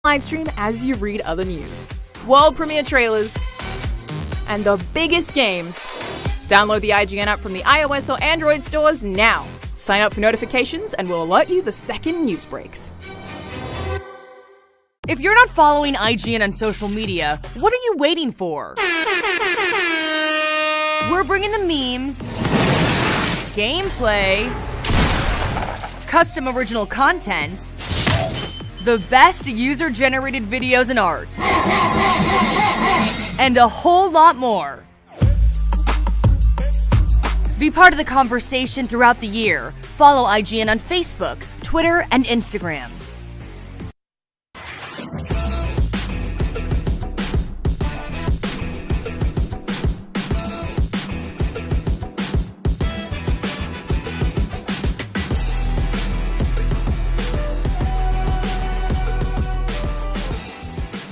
live stream as you read other news, world premiere trailers, and the biggest games. Download the IGN app from the iOS or Android stores now. Sign up for notifications and we'll alert you the second news breaks. If you're not following IGN on social media, what are you waiting for? We're bringing the memes, gameplay, custom original content, the best user-generated videos and art, and a whole lot more. Be part of the conversation throughout the year. Follow IGN on Facebook, Twitter, and Instagram.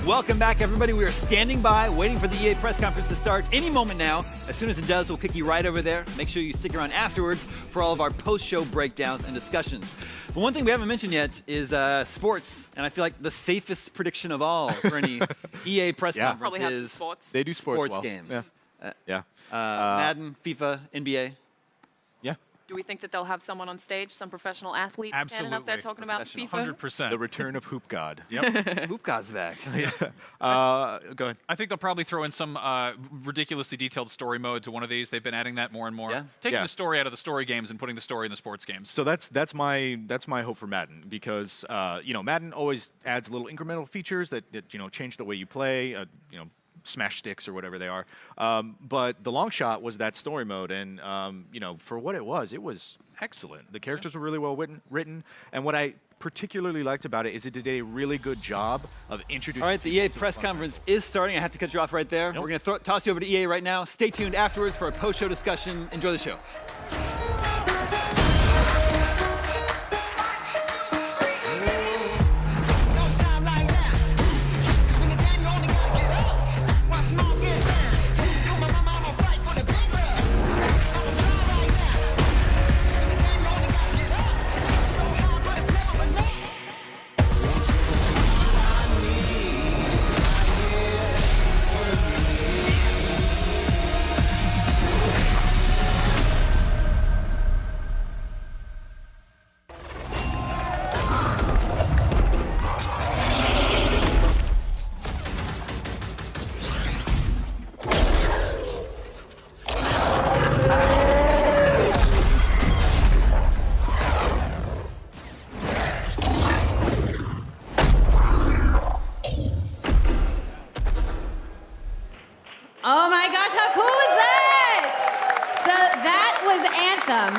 Welcome back, everybody. We are standing by, waiting for the EA press conference to start any moment now. As soon as it does, we'll kick you right over there. Make sure you stick around afterwards for all of our post-show breakdowns and discussions. But one thing we haven't mentioned yet is sports, and I feel like the safest prediction of all for any EA press conference probably have is sports. They do sports well. games. Yeah. Madden, FIFA, NBA. Yeah. Do we think that they'll have someone on stage, some professional athlete standing up there talking about FIFA? 100%. The return of Hoop God. Yep. Hoop God's back. Go ahead. I think they'll probably throw in some ridiculously detailed story mode to one of these. They've been adding that more and more. Yeah. Taking the story out of the story games and putting the story in the sports games. So that's my hope for Madden, because Madden always adds little incremental features that change the way you play. Smash sticks or whatever they are. But the long shot was that story mode, and for what it was excellent. The characters were really well written, and what I particularly liked about it is it did a really good job of introducing. All right, the EA press conference is starting. I have to cut you off right there. Nope. We're going to toss you over to EA right now. Stay tuned afterwards for a post-show discussion. Enjoy the show. Oh my gosh, how cool was that? So that was Anthem.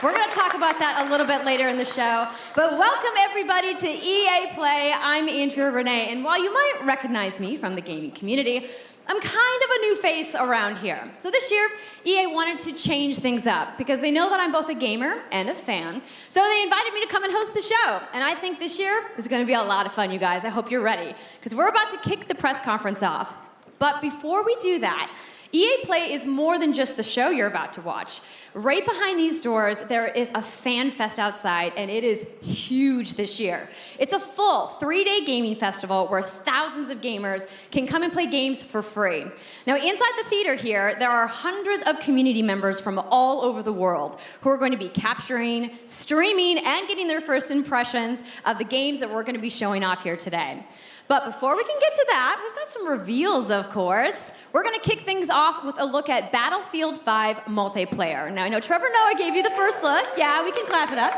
We're going to talk about that a little bit later in the show. But welcome everybody to EA Play. I'm Andrea Renee, and while you might recognize me from the gaming community, I'm kind of a new face around here. So this year, EA wanted to change things up because they know that I'm both a gamer and a fan. So they invited me to come and host the show. And I think this year is going to be a lot of fun, you guys. I hope you're ready, because we're about to kick the press conference off. But before we do that, EA Play is more than just the show you're about to watch. Right behind these doors, there is a fan fest outside, and it is huge this year. It's a full 3-day gaming festival where thousands of gamers can come and play games for free. Now, inside the theater here, there are hundreds of community members from all over the world who are going to be capturing, streaming, and getting their first impressions of the games that we're going to be showing off here today. But before we can get to that, we've got some reveals, of course. We're going to kick things off with a look at Battlefield 5 multiplayer. Now, I know Trevor Noah gave you the first look. Yeah, we can clap it up.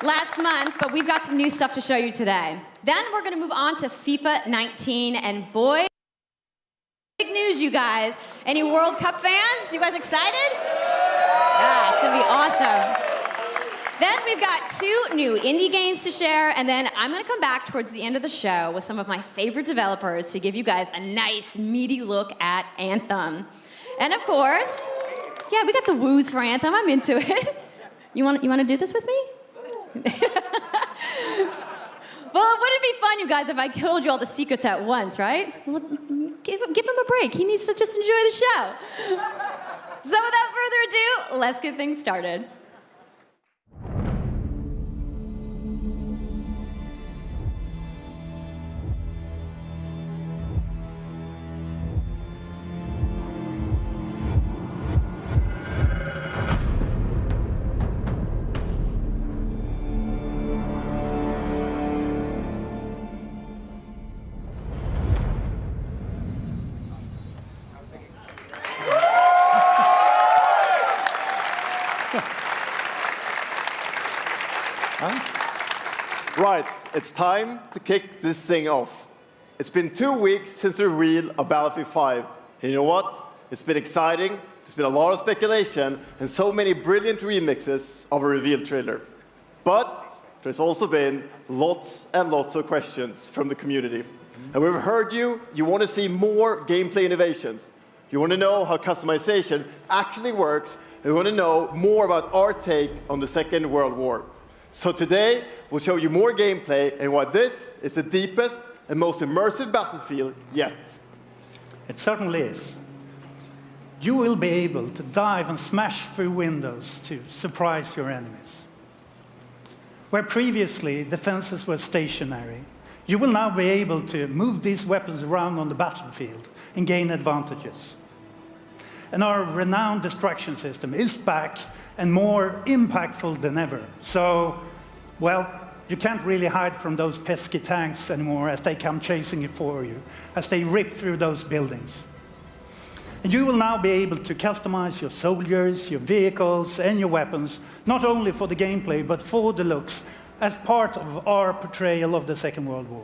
Last month, but we've got some new stuff to show you today. Then we're going to move on to FIFA 19, and boy, big news, you guys. Any World Cup fans? You guys excited? Yeah, it's going to be awesome. Then we've got 2 new indie games to share, and then I'm going to come back towards the end of the show with some of my favorite developers to give you guys a nice, meaty look at Anthem. And of course, yeah, we got the woos for Anthem. I'm into it. You want to do this with me? Well, wouldn't it be fun, you guys, if I told you all the secrets at once, right? Well, give him a break. He needs to just enjoy the show. So without further ado, let's get things started. right, it's time to kick this thing off. It's been 2 weeks since the reveal of Battlefield 5. And you know what? It's been exciting, there's been a lot of speculation, and so many brilliant remixes of a reveal trailer. But there's also been lots and lots of questions from the community. And we've heard you want to see more gameplay innovations. You want to know how customization actually works, and you want to know more about our take on the Second World War. So today, we'll show you more gameplay and why this is the deepest and most immersive Battlefield yet. It certainly is. You will be able to dive and smash through windows to surprise your enemies. Where previously defenses were stationary, you will now be able to move these weapons around on the battlefield and gain advantages. And our renowned destruction system is back and more impactful than ever. So, well, you can't really hide from those pesky tanks anymore as they come chasing you for you, as they rip through those buildings. And you will now be able to customize your soldiers, your vehicles, and your weapons, not only for the gameplay, but for the looks, as part of our portrayal of the Second World War.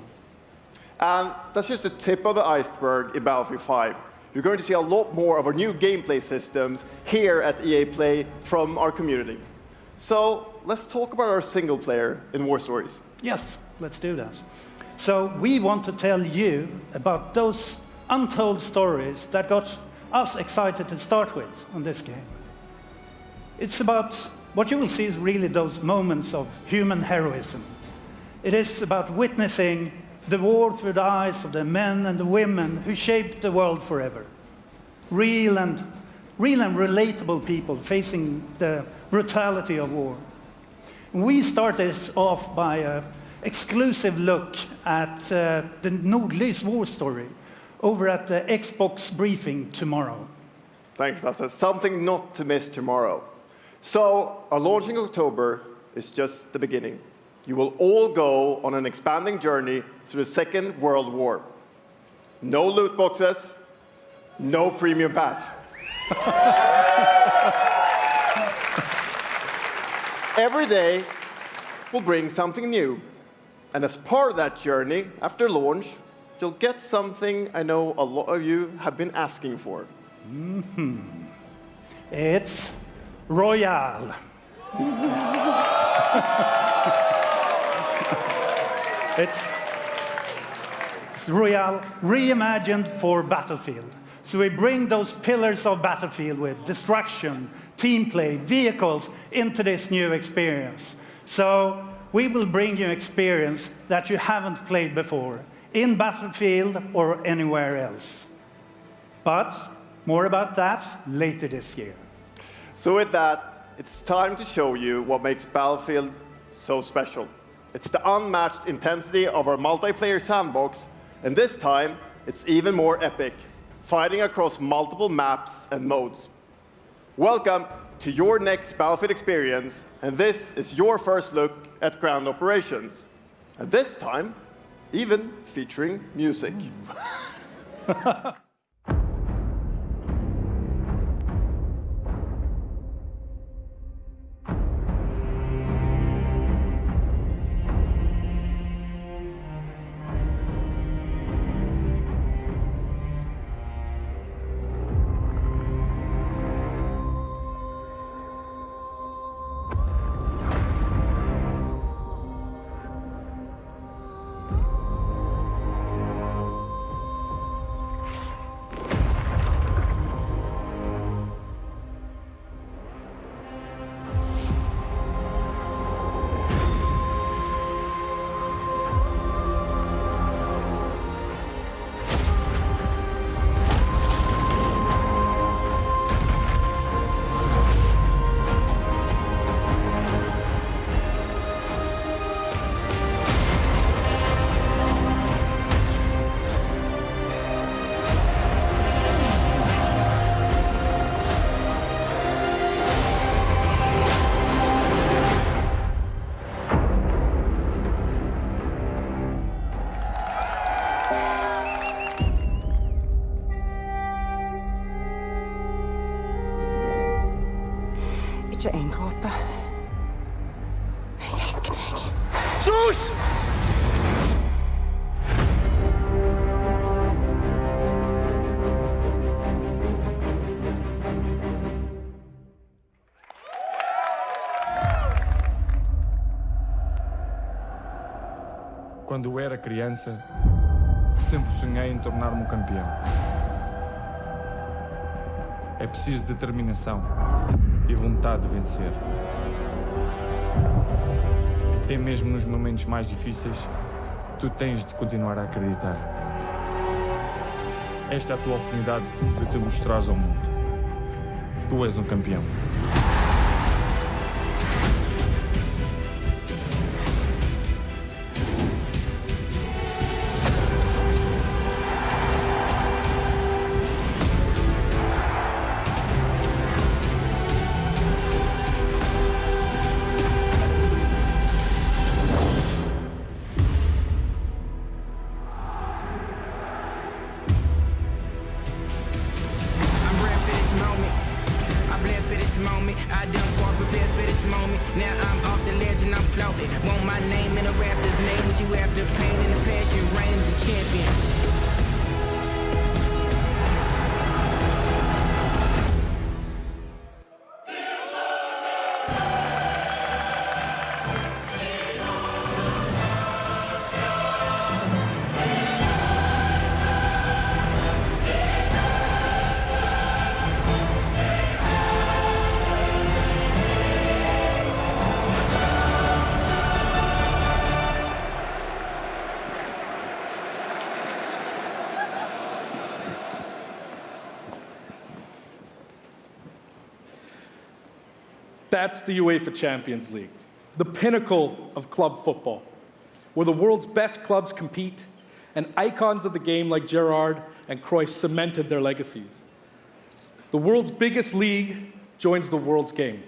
And that's just the tip of the iceberg in Battlefield 5. You're going to see a lot more of our new gameplay systems here at EA Play from our community. So let's talk about our single player in War Stories. Yes, let's do that. So we want to tell you about those untold stories that got us excited to start with on this game. It's about, what you will see is really those moments of human heroism. It is about witnessing the war through the eyes of the men and the women who shaped the world forever. Real and relatable people facing the brutality of war. We started off by an exclusive look at the Nordlys war story over at the Xbox briefing tomorrow. Thanks, Lasse. Something not to miss tomorrow. So, our launch in October is just the beginning. You will all go on an expanding journey through the Second World War. No loot boxes, no premium pass. Every day will bring something new. And as part of that journey, after launch, you'll get something I know a lot of you have been asking for. It's Royale. It's Royale reimagined for Battlefield. So we bring those pillars of Battlefield with destruction, team play, vehicles into this new experience. So we will bring you experience that you haven't played before in Battlefield or anywhere else. But more about that later this year. So with that, it's time to show you what makes Battlefield so special. It's the unmatched intensity of our multiplayer sandbox, and this time, it's even more epic, fighting across multiple maps and modes. Welcome to your next Battlefield experience, and this is your first look at ground operations. And this time, even featuring music. Ikke en dråpe. Jeg elsker deg. Sus! Quando eu era criança, sempre sonhei em tornar-me um campeão. É preciso determinação e vontade de vencer. Até mesmo nos momentos mais difíceis, tu tens de continuar a acreditar. Esta é a tua oportunidade de te mostrares ao mundo. Tu és um campeão. That's the UEFA Champions League, the pinnacle of club football, where the world's best clubs compete and icons of the game like Gerrard and Cruyff cemented their legacies. The world's biggest league joins the world's game.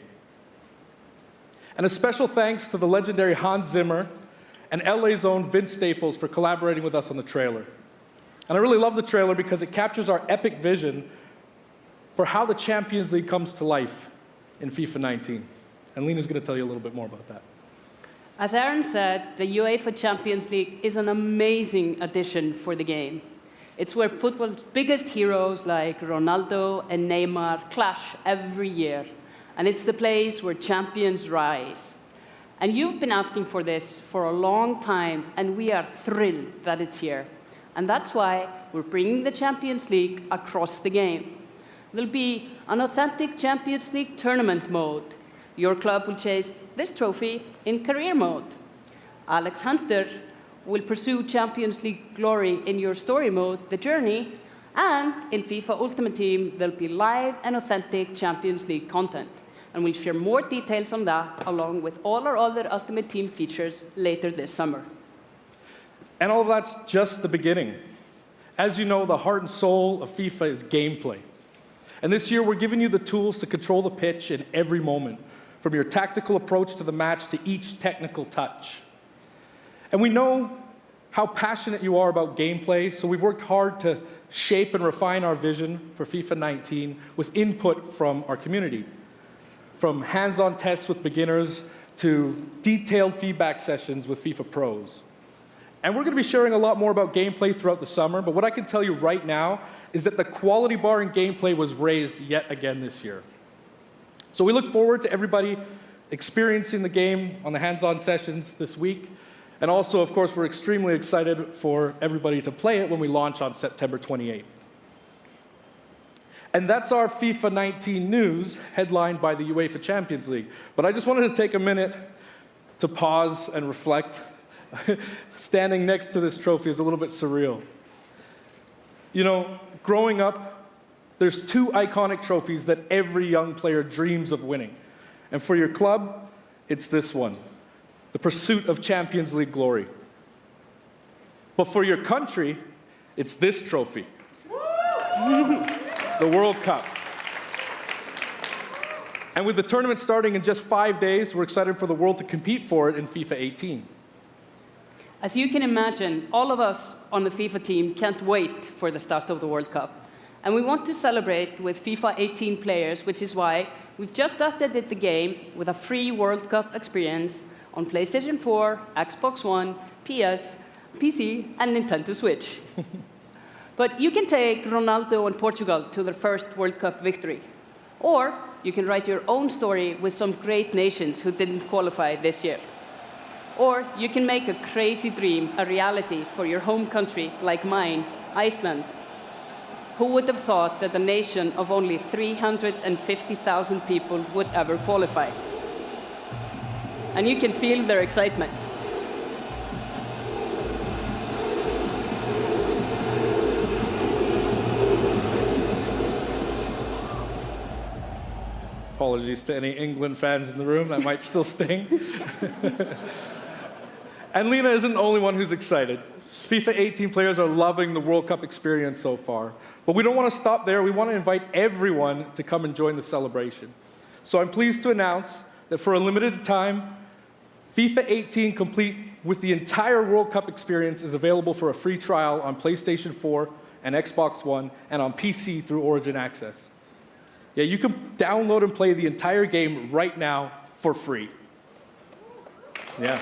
And a special thanks to the legendary Hans Zimmer and LA's own Vince Staples for collaborating with us on the trailer. And I really love the trailer because it captures our epic vision for how the Champions League comes to life in FIFA 19. And Lena's going to tell you a little bit more about that. As Aaron said, the UEFA Champions League is an amazing addition for the game. It's where football's biggest heroes like Ronaldo and Neymar clash every year. And it's the place where champions rise. And you've been asking for this for a long time, and we are thrilled that it's here. And that's why we're bringing the Champions League across the game. There'll be an authentic Champions League tournament mode. Your club will chase this trophy in career mode. Alex Hunter will pursue Champions League glory in your story mode, The Journey, and in FIFA Ultimate Team, there'll be live and authentic Champions League content. And we'll share more details on that, along with all our other Ultimate Team features later this summer. And all of that's just the beginning. As you know, the heart and soul of FIFA is gameplay. And this year, we're giving you the tools to control the pitch in every moment, from your tactical approach to the match to each technical touch. And we know how passionate you are about gameplay, so we've worked hard to shape and refine our vision for FIFA 19 with input from our community. From hands-on tests with beginners to detailed feedback sessions with FIFA pros. And we're going to be sharing a lot more about gameplay throughout the summer, but what I can tell you right now is that the quality bar in gameplay was raised yet again this year. So we look forward to everybody experiencing the game on the hands-on sessions this week. And also, of course, we're extremely excited for everybody to play it when we launch on September 28th. And that's our FIFA 19 news, headlined by the UEFA Champions League. But I just wanted to take a minute to pause and reflect. Standing next to this trophy is a little bit surreal. You know, growing up, there's two iconic trophies that every young player dreams of winning. And for your club, it's this one, the pursuit of Champions League glory. But for your country, it's this trophy, the World Cup. And with the tournament starting in just 5 days, we're excited for the world to compete for it in FIFA 18. As you can imagine, all of us on the FIFA team can't wait for the start of the World Cup. And we want to celebrate with FIFA 18 players, which is why we've just updated the game with a free World Cup experience on PlayStation 4, Xbox One, PS, PC, and Nintendo Switch. But you can take Ronaldo and Portugal to their first World Cup victory. Or you can write your own story with some great nations who didn't qualify this year. Or you can make a crazy dream a reality for your home country, like mine, Iceland. Who would have thought that a nation of only 350,000 people would ever qualify? And you can feel their excitement. Apologies to any England fans in the room, that might still sting. And Lena isn't the only one who's excited. FIFA 18 players are loving the World Cup experience so far. But we don't want to stop there. We want to invite everyone to come and join the celebration. So I'm pleased to announce that for a limited time, FIFA 18 complete with the entire World Cup experience is available for a free trial on PlayStation 4 and Xbox One and on PC through Origin Access. Yeah, you can download and play the entire game right now for free. Yeah.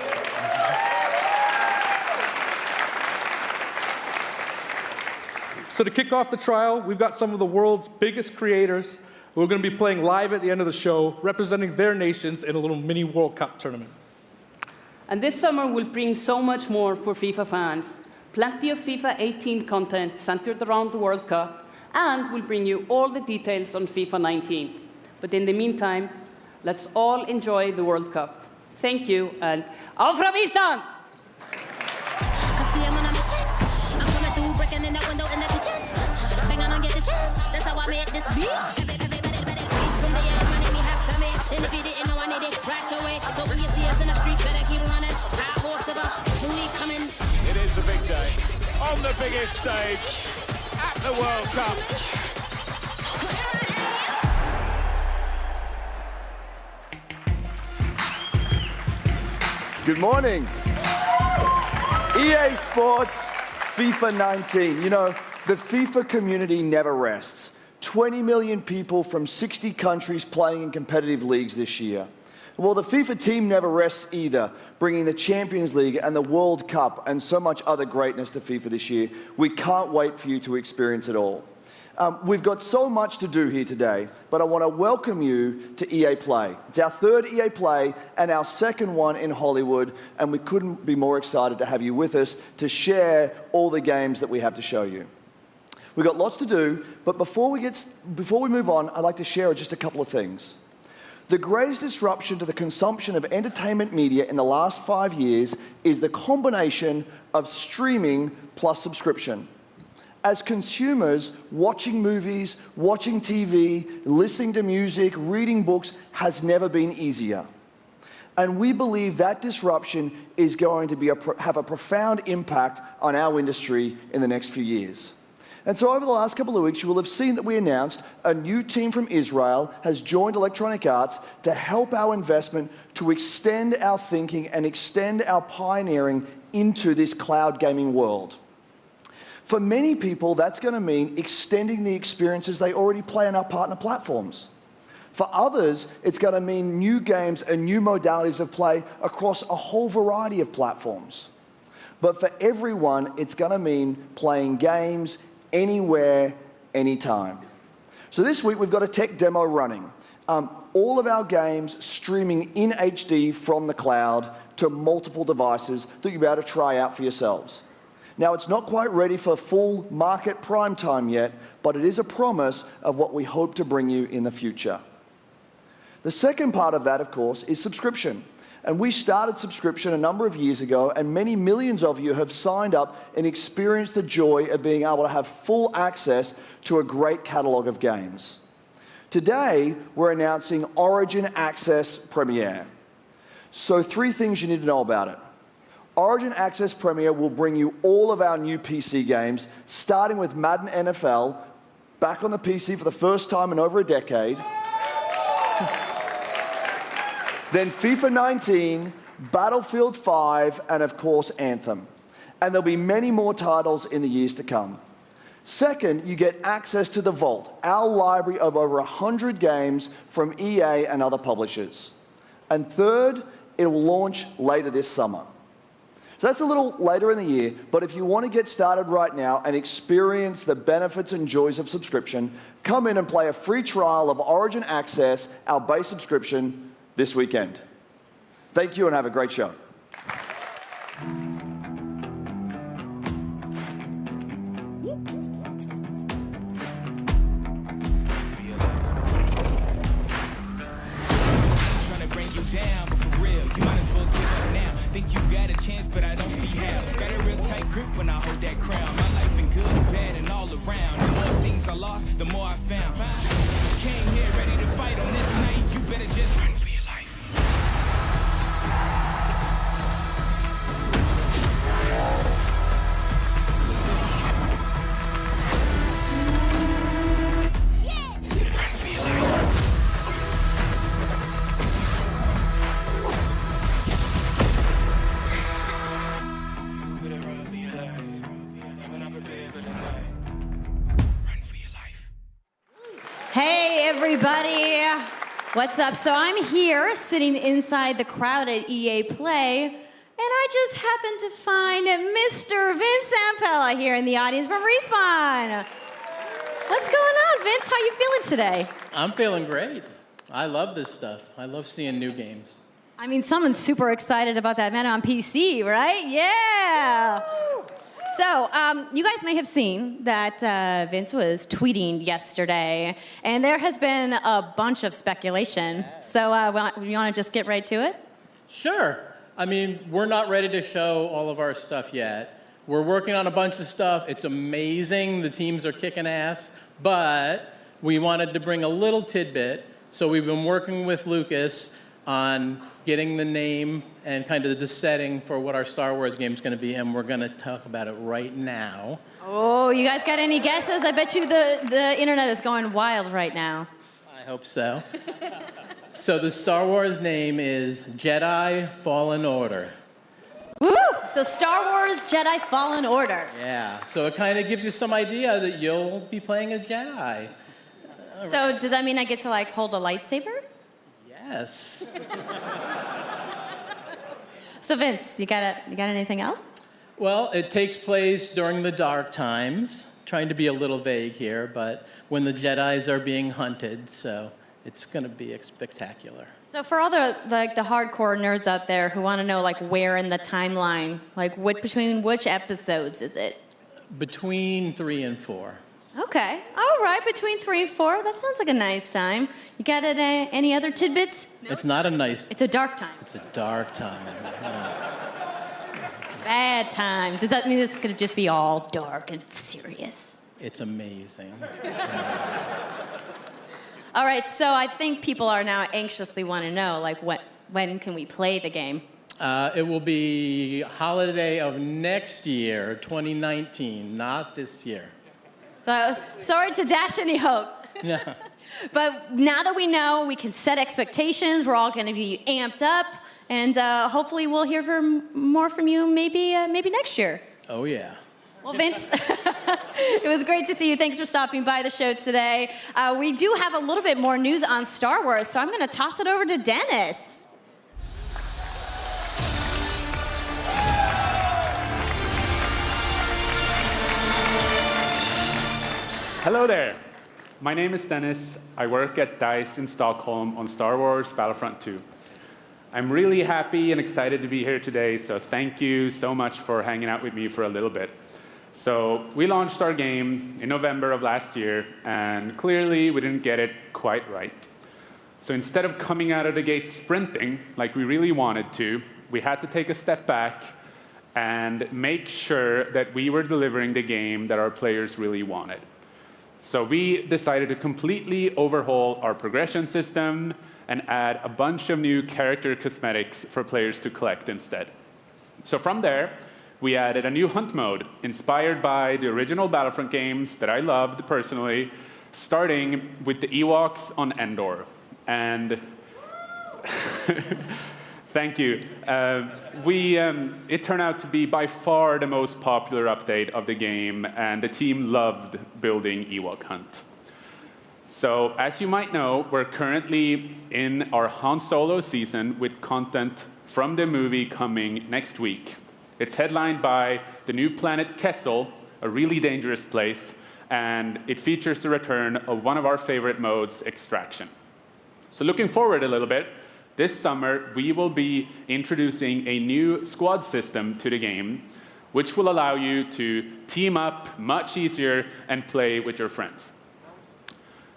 So to kick off the trial, we've got some of the world's biggest creators who are going to be playing live at the end of the show, representing their nations in a little mini World Cup tournament. And this summer will bring so much more for FIFA fans. Plenty of FIFA 18 content centered around the World Cup, and we'll bring you all the details on FIFA 19. But in the meantime, let's all enjoy the World Cup. Thank you, and auf from Island! It is the big day, on the biggest stage, at the World Cup. Good morning. EA Sports, FIFA 19. You know, the FIFA community never rests. 20 million people from 60 countries playing in competitive leagues this year. Well, the FIFA team never rests either, bringing the Champions League and the World Cup and so much other greatness to FIFA this year. We can't wait for you to experience it all. We've got so much to do here today, but I want to welcome you to EA Play. It's our third EA Play and our second one in Hollywood, and we couldn't be more excited to have you with us to share all the games that we have to show you. We've got lots to do, but before we move on, I'd like to share just a couple of things. The greatest disruption to the consumption of entertainment media in the last 5 years is the combination of streaming plus subscription. As consumers, watching movies, watching TV, listening to music, reading books has never been easier. And we believe that disruption is going to have a profound impact on our industry in the next few years. And so over the last couple of weeks, you will have seen that we announced a new team from Israel has joined Electronic Arts to help our investment to extend our thinking and extend our pioneering into this cloud gaming world. For many people, that's going to mean extending the experiences they already play on our partner platforms. For others, it's going to mean new games and new modalities of play across a whole variety of platforms. But for everyone, it's going to mean playing games anywhere, anytime. So this week we've got a tech demo running. All of our games streaming in HD from the cloud to multiple devices that you'll be able to try out for yourselves. Now it's not quite ready for full market prime time yet, but it is a promise of what we hope to bring you in the future. The second part of that, of course, is subscription. And we started subscription a number of years ago, and many millions of you have signed up and experienced the joy of being able to have full access to a great catalog of games. Today, we're announcing Origin Access Premiere. So 3 things you need to know about it. Origin Access Premiere will bring you all of our new PC games, starting with Madden NFL, back on the PC for the first time in over a decade. Then FIFA 19, Battlefield 5, and of course Anthem. And there'll be many more titles in the years to come. Second, you get access to the Vault, our library of over 100 games from EA and other publishers. And third, it will launch later this summer. So that's a little later in the year, but if you want to get started right now and experience the benefits and joys of subscription, come in and play a free trial of Origin Access, our base subscription, this weekend. Thank you and have a great show. Trying to bring you down, but for real, you might as well give up now. Think you got a chance, but I don't see how. Got a real tight grip when I hold that crown. My life been good and bad and all around. The more things I lost, the more I found. Came here ready to fight on this night. You better just run for your life. Hey, everybody. What's up? So I'm here sitting inside the crowd at EA Play, and I just happened to find Mr. Vince Zampella here in the audience from Respawn. What's going on, Vince? How you feeling today? I'm feeling great. I love this stuff. I love seeing new games. I mean, someone's super excited about that man on PC, right? Yeah. So, you guys may have seen that Vince was tweeting yesterday, and there has been a bunch of speculation. So, you want to just get right to it? Sure. I mean, we're not ready to show all of our stuff yet. We're working on a bunch of stuff. It's amazing. The teams are kicking ass. But we wanted to bring a little tidbit. So we've been working with Lucas on getting the name and kind of the setting for what our Star Wars game is going to be, and we're going to talk about it right now. Oh, you guys got any guesses? I bet you the internet is going wild right now. I hope so. So the Star Wars name is Jedi Fallen Order. Woo! So Star Wars Jedi Fallen Order. Yeah, so it kind of gives you some idea that you'll be playing a Jedi. So does that mean I get to, like, hold a lightsaber? Yes. So Vince, you got anything else? Well, it takes place during the dark times. Trying to be a little vague here, but when the Jedis are being hunted, so it's going to be spectacular. So for all the hardcore nerds out there who want to know, like, where in the timeline, like, between which episodes is it? Between 3 and 4. Okay. All right, between 3 and 4. That sounds like a nice time. You got any other tidbits? No? It's not a nice... It's a dark time. It's a dark time. Bad time. Does that mean it's going to just be all dark and serious? It's amazing. All right, so I think people are now anxiously want to know, like, when can we play the game? It will be holiday of next year, 2019, not this year. Sorry to dash any hopes. No. But now that we know, we can set expectations. We're all going to be amped up, and hopefully we'll hear more from you maybe next year. Oh, yeah. Well, Vince, it was great to see you. Thanks for stopping by the show today. We do have a little bit more news on Star Wars, so I'm going to toss it over to Dennis. Hello there. My name is Dennis. I work at DICE in Stockholm on Star Wars Battlefront 2. I'm really happy and excited to be here today, so thank you so much for hanging out with me for a little bit. So we launched our game in November of last year, and clearly we didn't get it quite right. So instead of coming out of the gate sprinting like we really wanted to, we had to take a step back and make sure that we were delivering the game that our players really wanted. So we decided to completely overhaul our progression system and add a bunch of new character cosmetics for players to collect instead. So from there, we added a new hunt mode inspired by the original Battlefront games that I loved personally, starting with the Ewoks on Endor. And thank you. It turned out to be by far the most popular update of the game, and the team loved building Ewok Hunt. So, as you might know, we're currently in our Han Solo season with content from the movie coming next week. It's headlined by the new planet Kessel, a really dangerous place, and it features the return of one of our favorite modes, Extraction. So looking forward a little bit, this summer we will be introducing a new squad system to the game, which will allow you to team up much easier and play with your friends.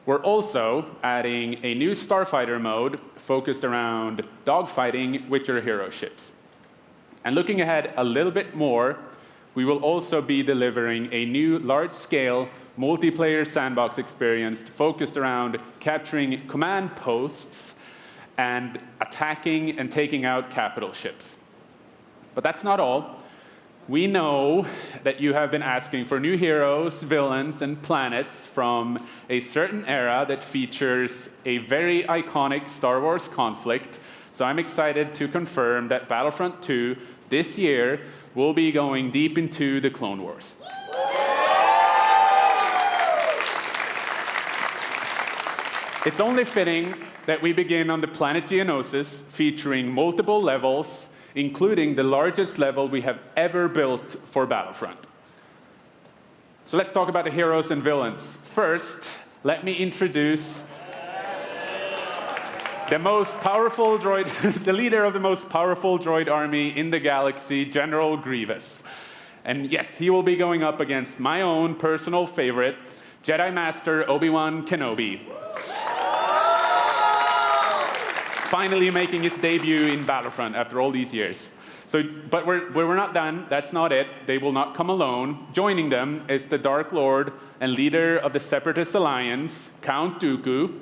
We're also adding a new Starfighter mode focused around dogfighting with your hero ships. And looking ahead a little bit more, we will also be delivering a new large-scale multiplayer sandbox experience focused around capturing command posts and attacking and taking out capital ships. But that's not all. We know that you have been asking for new heroes, villains, and planets from a certain era that features a very iconic Star Wars conflict. So I'm excited to confirm that Battlefront 2 this year will be going deep into the Clone Wars. It's only fitting that we begin on the planet Geonosis, featuring multiple levels, including the largest level we have ever built for Battlefront. So let's talk about the heroes and villains. First, let me introduce the most powerful droid, the leader of the most powerful droid army in the galaxy, General Grievous. And yes, he will be going up against my own personal favorite, Jedi Master Obi-Wan Kenobi. Finally making his debut in Battlefront after all these years. But we're not done. That's not it. They will not come alone. Joining them is the Dark Lord and leader of the Separatist Alliance, Count Dooku,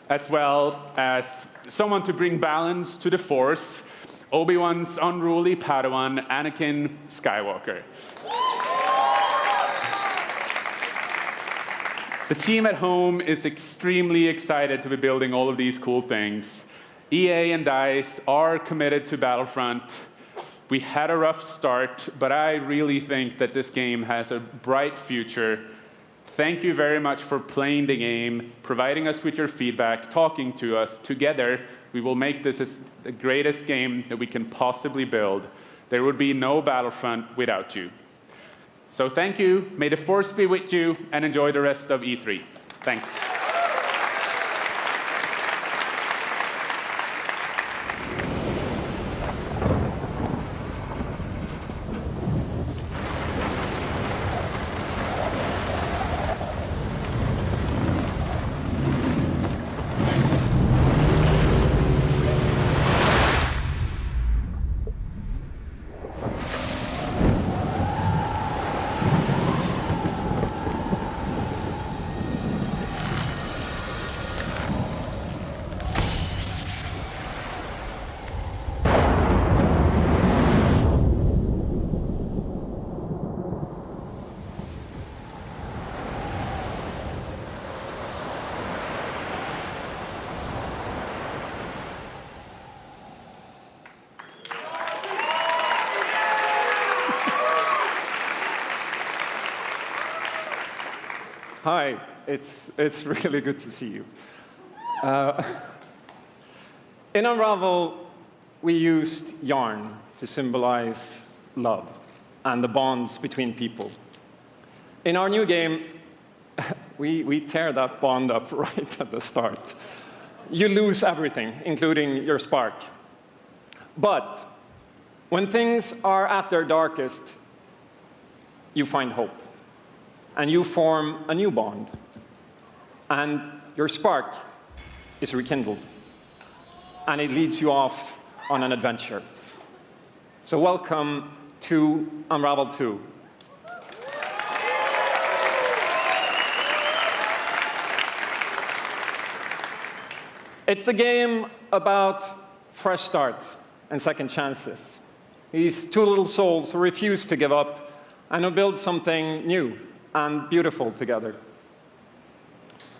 as well as someone to bring balance to the Force, Obi-Wan's unruly Padawan, Anakin Skywalker. The team at home is extremely excited to be building all of these cool things. EA and DICE are committed to Battlefront. We had a rough start, but I really think that this game has a bright future. Thank you very much for playing the game, providing us with your feedback, talking to us. Together, we will make this the greatest game that we can possibly build. There would be no Battlefront without you. So thank you, may the Force be with you, and enjoy the rest of E3. Thanks. Hi, it's really good to see you. In Unravel, we used yarn to symbolize love and the bonds between people. In our new game, we tear that bond up right at the start. You lose everything, including your spark. But when things are at their darkest, you find hope. And you form a new bond. And your spark is rekindled. And it leads you off on an adventure. So welcome to Unravel 2. It's a game about fresh starts and second chances. These two little souls who refuse to give up and who build something new and beautiful together.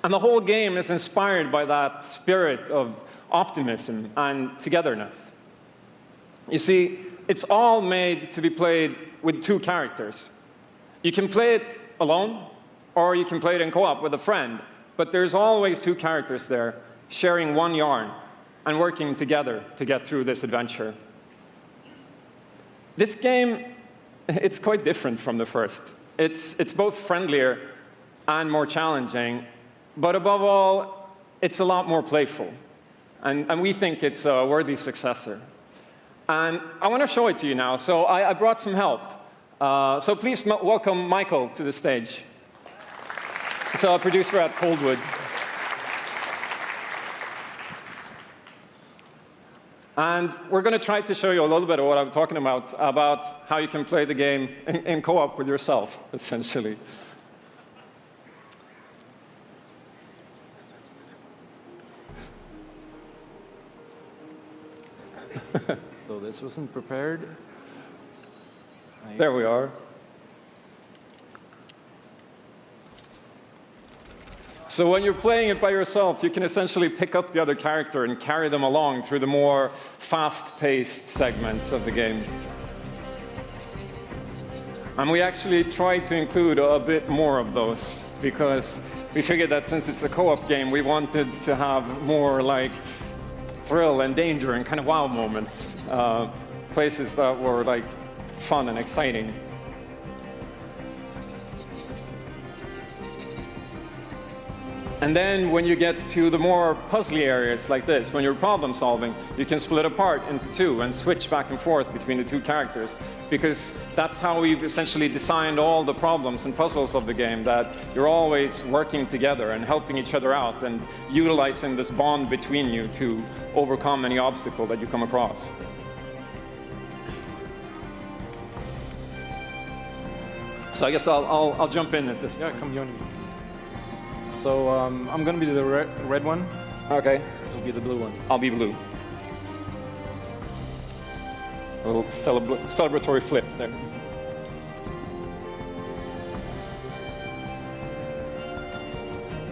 And the whole game is inspired by that spirit of optimism and togetherness. You see, it's all made to be played with two characters. You can play it alone, or you can play it in co-op with a friend, but there's always two characters there, sharing one yarn and working together to get through this adventure. This game, it's quite different from the first. It's both friendlier and more challenging, but above all, it's a lot more playful. And we think it's a worthy successor. And I want to show it to you now. So I brought some help. So please welcome Michael to the stage. He's a producer at Coldwood. And we're going to try to show you a little bit of what I'm talking about how you can play the game in co-op with yourself, essentially. So this wasn't prepared. There we are. So when you're playing it by yourself, you can essentially pick up the other character and carry them along through the more fast-paced segments of the game. And we actually tried to include a bit more of those because we figured that since it's a co-op game, we wanted to have more like thrill and danger and kind of wow moments, places that were like fun and exciting. And then when you get to the more puzzly areas like this, when you're problem solving, you can split apart into two and switch back and forth between the two characters. Because that's how we've essentially designed all the problems and puzzles of the game, that you're always working together and helping each other out and utilizing this bond between you to overcome any obstacle that you come across. So I guess I'll jump in at this point. Yeah, come join me. So I'm going to be the red one. Okay. You'll be the blue one. I'll be blue. A little celebratory flip there.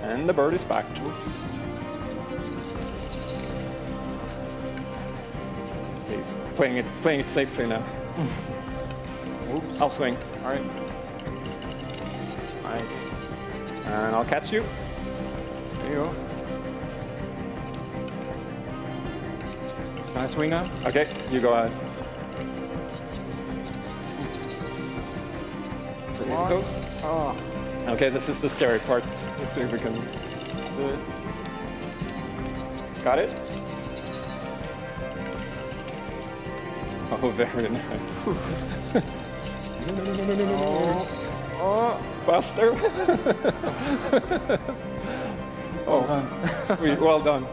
And the bird is back. Oops. Okay, playing it safely now. Oops. I'll swing. All right. Nice. And I'll catch you. There you go. Can I swing now? Okay, you go ahead. Goes. Oh. Okay, this is the scary part. Let's see if we can do it. Got it? Oh, very nice. No. Oh, Buster. Oh, well done. Sweet, well done.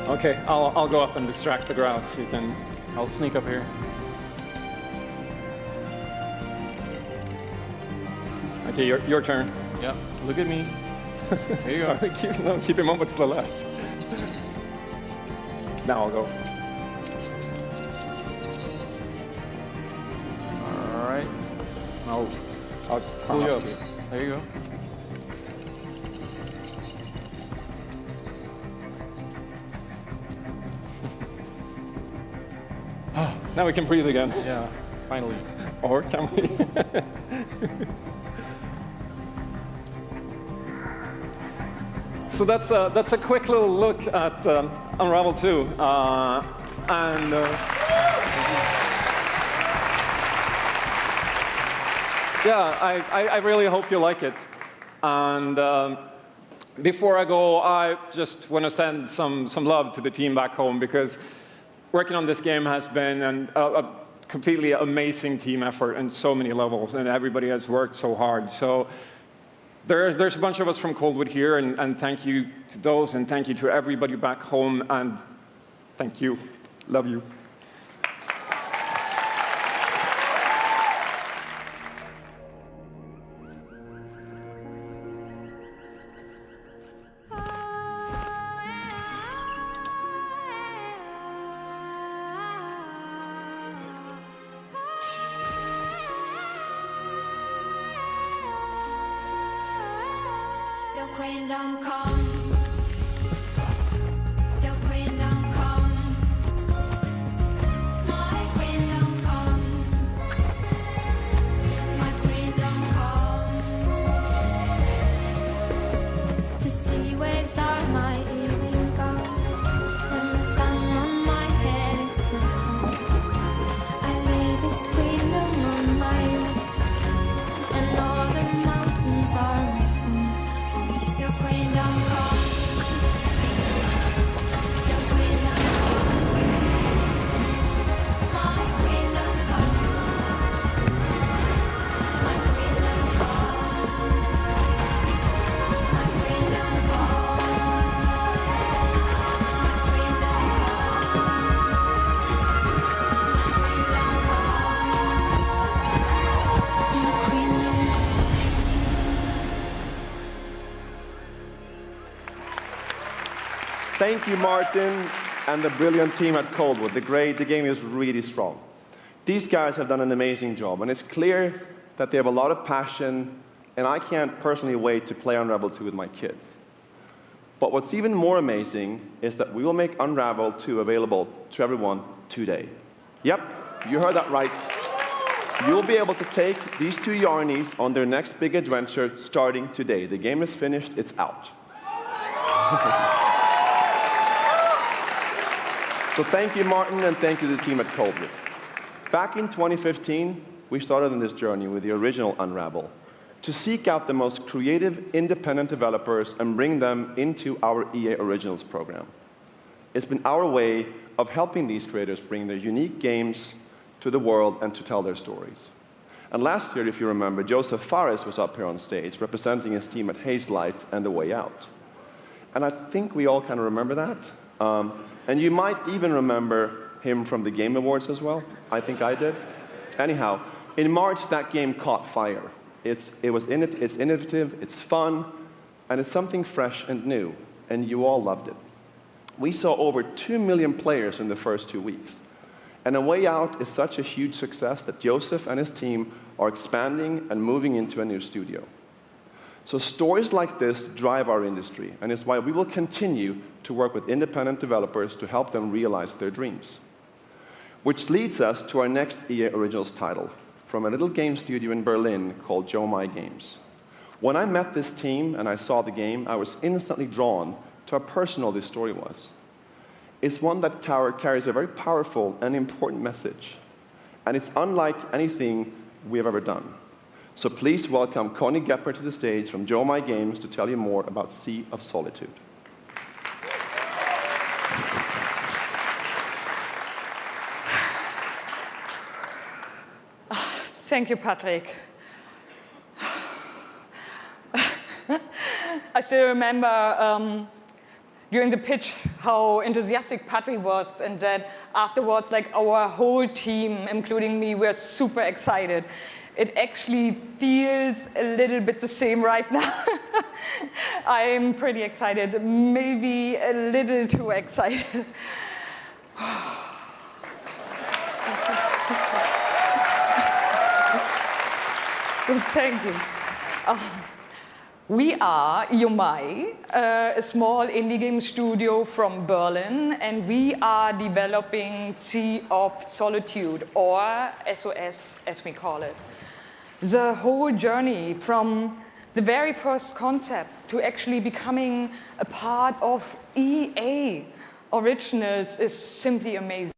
Okay, I'll go up and distract the grouse. You can. I'll sneak up here. Okay, your turn. Yeah, look at me. Here you go. Keep him over to the left. Now I'll go. All right. Now I'll pull you up. There you go. Now we can breathe again. Yeah, finally. Or can we? So that's a quick little look at Unravel 2. Yeah, I really hope you like it. And before I go, I just want to send some love to the team back home, because working on this game has been a completely amazing team effort in so many levels, and everybody has worked so hard. So there's a bunch of us from Coldwood here, and thank you to those, and thank you to everybody back home, and thank you. Love you. Till queendom come. Till queendom come. My queendom come. My queendom come. The sea waves are my evening gold, and the sun on my head is my crown. I made this queendom on my own, and all the mountains are my home. Your queendom come. Thank you, Martin, and the brilliant team at Coldwood. The game is really strong. These guys have done an amazing job, and it's clear that they have a lot of passion, and I can't personally wait to play Unravel 2 with my kids. But what's even more amazing is that we will make Unravel 2 available to everyone today. Yep, you heard that right. You'll be able to take these two Yarnies on their next big adventure starting today. The game is finished, it's out. So thank you, Martin, and thank you to the team at Coldwood. Back in 2015, we started on this journey with the original Unravel to seek out the most creative, independent developers and bring them into our EA Originals program. It's been our way of helping these creators bring their unique games to the world and to tell their stories. And last year, if you remember, Joseph Fares was up here on stage representing his team at Hazelight and The Way Out. And I think we all kind of remember that. And you might even remember him from the Game Awards as well. I think I did. Anyhow, in March, that game caught fire. It's innovative, it's fun, and it's something fresh and new, and you all loved it. We saw over 2 million players in the first 2 weeks. And A Way Out is such a huge success that Joseph and his team are expanding and moving into a new studio. So stories like this drive our industry, and it's why we will continue to work with independent developers to help them realize their dreams. Which leads us to our next EA Originals title, from a little game studio in Berlin called Joe My Games. When I met this team and I saw the game, I was instantly drawn to how personal this story was. It's one that carries a very powerful and important message, and it's unlike anything we have ever done. So please welcome Connie Gepper to the stage from Joe My Games to tell you more about Sea of Solitude. Thank you, Patrick. I still remember during the pitch how enthusiastic Patrick was, and that afterwards, like, our whole team, including me, were super excited. It actually feels a little bit the same right now. I'm pretty excited, maybe a little too excited. Thank you. We are Yomai, a small indie game studio from Berlin, and we are developing Sea of Solitude, or SOS as we call it. The whole journey from the very first concept to actually becoming a part of EA Originals is simply amazing.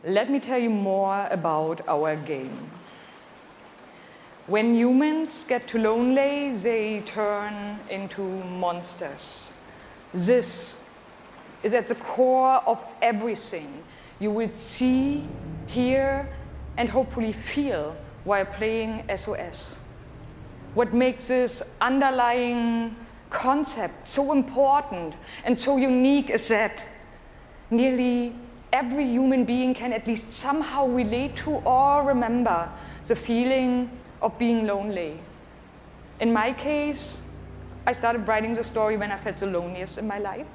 Let me tell you more about our game. When humans get too lonely, they turn into monsters. This is at the core of everything you will see, hear, and hopefully feel while playing SOS. What makes this underlying concept so important and so unique is that nearly every human being can at least somehow relate to or remember the feeling of being lonely. In my case, I started writing the story when I felt the loneliest in my life.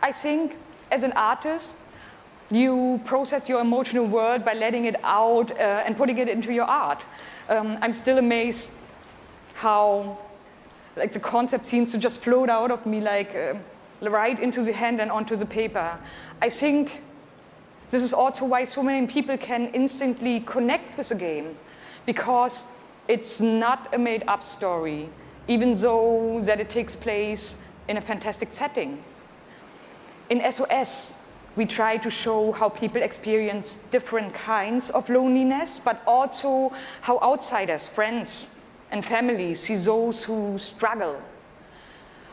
I think as an artist, you process your emotional world by letting it out and putting it into your art. I'm still amazed how the concept seems to just float out of me right into the hand and onto the paper. I think this is also why so many people can instantly connect with the game, because it's not a made-up story, even though that it takes place in a fantastic setting. In SOS, we try to show how people experience different kinds of loneliness, but also how outsiders, friends, and family see those who struggle.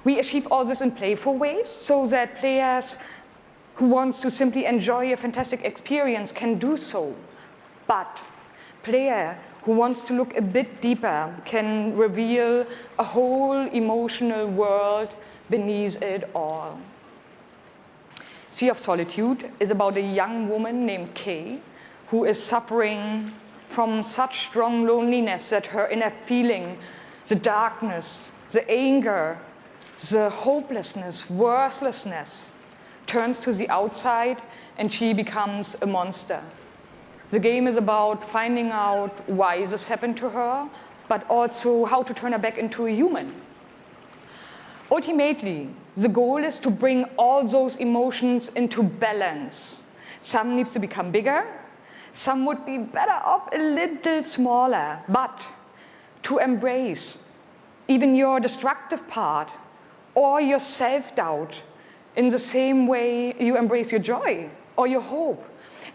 We achieve all this in playful ways so that players who want to simply enjoy a fantastic experience can do so. But player who wants to look a bit deeper can reveal a whole emotional world beneath it all. Sea of Solitude is about a young woman named Kay who is suffering from such strong loneliness that her inner feeling, the darkness, the anger, the hopelessness, worthlessness turns to the outside and she becomes a monster. The game is about finding out why this happened to her, but also how to turn her back into a human. Ultimately, the goal is to bring all those emotions into balance. Some needs to become bigger, some would be better off a little smaller, but to embrace even your destructive part or your self-doubt in the same way you embrace your joy or your hope.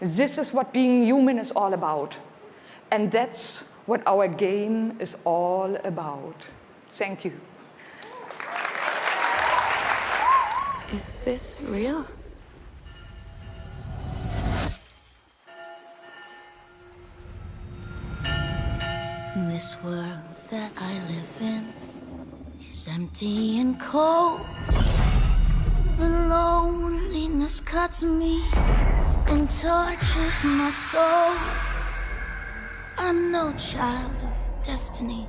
This is what being human is all about. And that's what our game is all about. Thank you. Is this real? This world that I live in is empty and cold. The loneliness cuts me and tortures my soul. I'm no child of destiny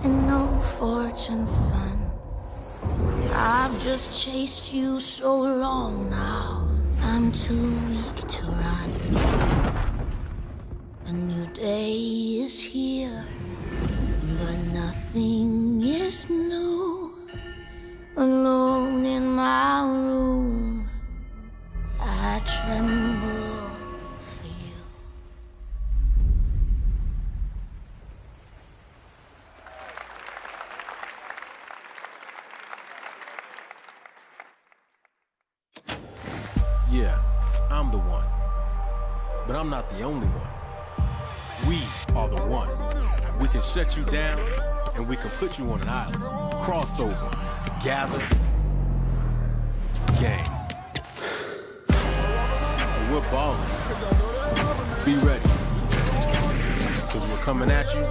and no fortune's son. I've just chased you so long now, I'm too weak to run. A new day is here, but nothing is new. Alone in my room, I tremble for you. Yeah, I'm the one. But I'm not the only one. We are the one. We can shut you down, and we can put you on an island. Crossover. Gather. Game. And we're balling. Be ready. Because we're coming at you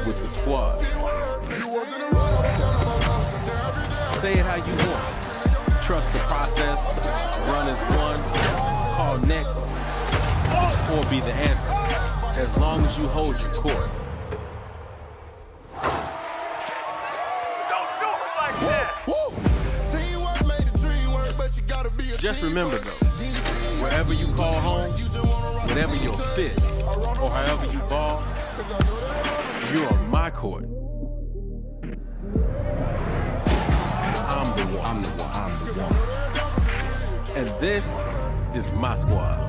with the squad. Say it how you want. Trust the process. Run as one. Call next. Or be the answer. As long as you hold your course. Just remember though, wherever you call home, whatever your fit, or however you ball, you're on my court. I'm the one. I'm the one. I'm the one. And this is my squad.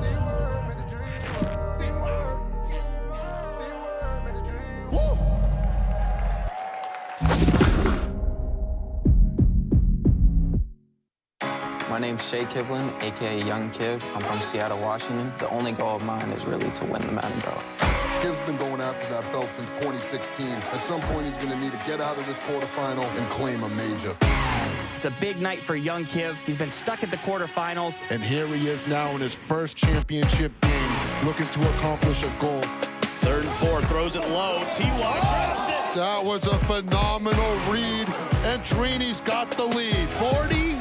My name's Shay Kivlin, aka Young Kiv. I'm from Seattle, Washington. The only goal of mine is really to win the Mountain Belt. Kiv's been going after that belt since 2016. At some point, he's going to need to get out of this quarterfinal and claim a major. It's a big night for Young Kiv. He's been stuck at the quarterfinals. And here he is now in his first championship game, looking to accomplish a goal. 3rd and 4, throws it low. T.Y. drops it. That was a phenomenal read, and Trini's got the lead. 40-19.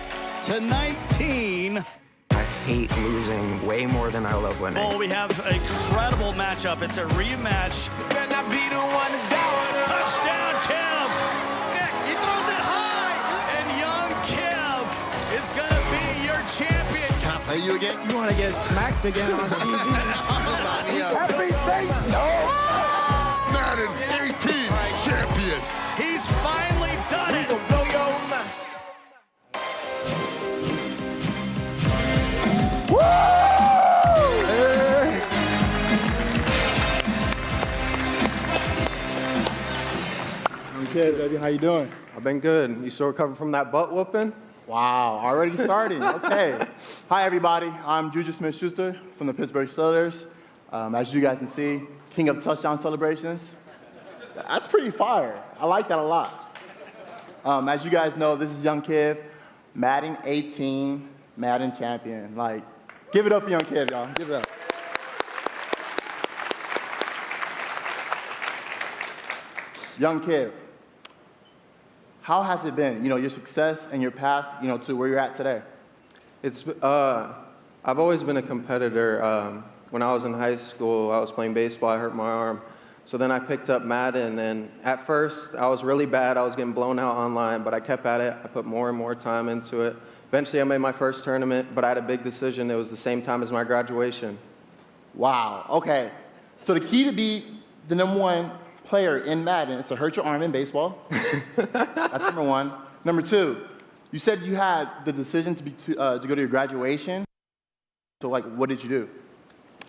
I hate losing way more than I love winning. Oh, we have a incredible matchup. It's a rematch. Touchdown, Kev. He throws it high, and Young Kev is going to be your champion. Can I play you again? You want to get smacked again on TV? Happy face, no! Madden 18 champion. He's finally done it. Okay, baby, how you doing? I've been good. You still recovering from that butt whooping? Wow, already starting. Okay. Hi, everybody. I'm Juju Smith-Schuster from the Pittsburgh Steelers. As you guys can see, king of touchdown celebrations. That's pretty fire. I like that a lot. As you guys know, this is Young Kiv, Madden 18, Madden champion. Like, give it up for Young Kiv, y'all. Give it up. Young Kiv, how has it been? You know, your success and your path, you know, to where you're at today. It's I've always been a competitor. When I was in high school, I was playing baseball. I hurt my arm, So then I picked up Madden, and at first I was really bad. I was getting blown out online, but I kept at it. I put more and more time into it. Eventually I made my first tournament, but I had a big decision. It was the same time as my graduation. Wow, okay. So the key to be the #1 player in Madden is to hurt your arm in baseball. That's number one. Number two, you said you had the decision to go to your graduation. So like, what did you do?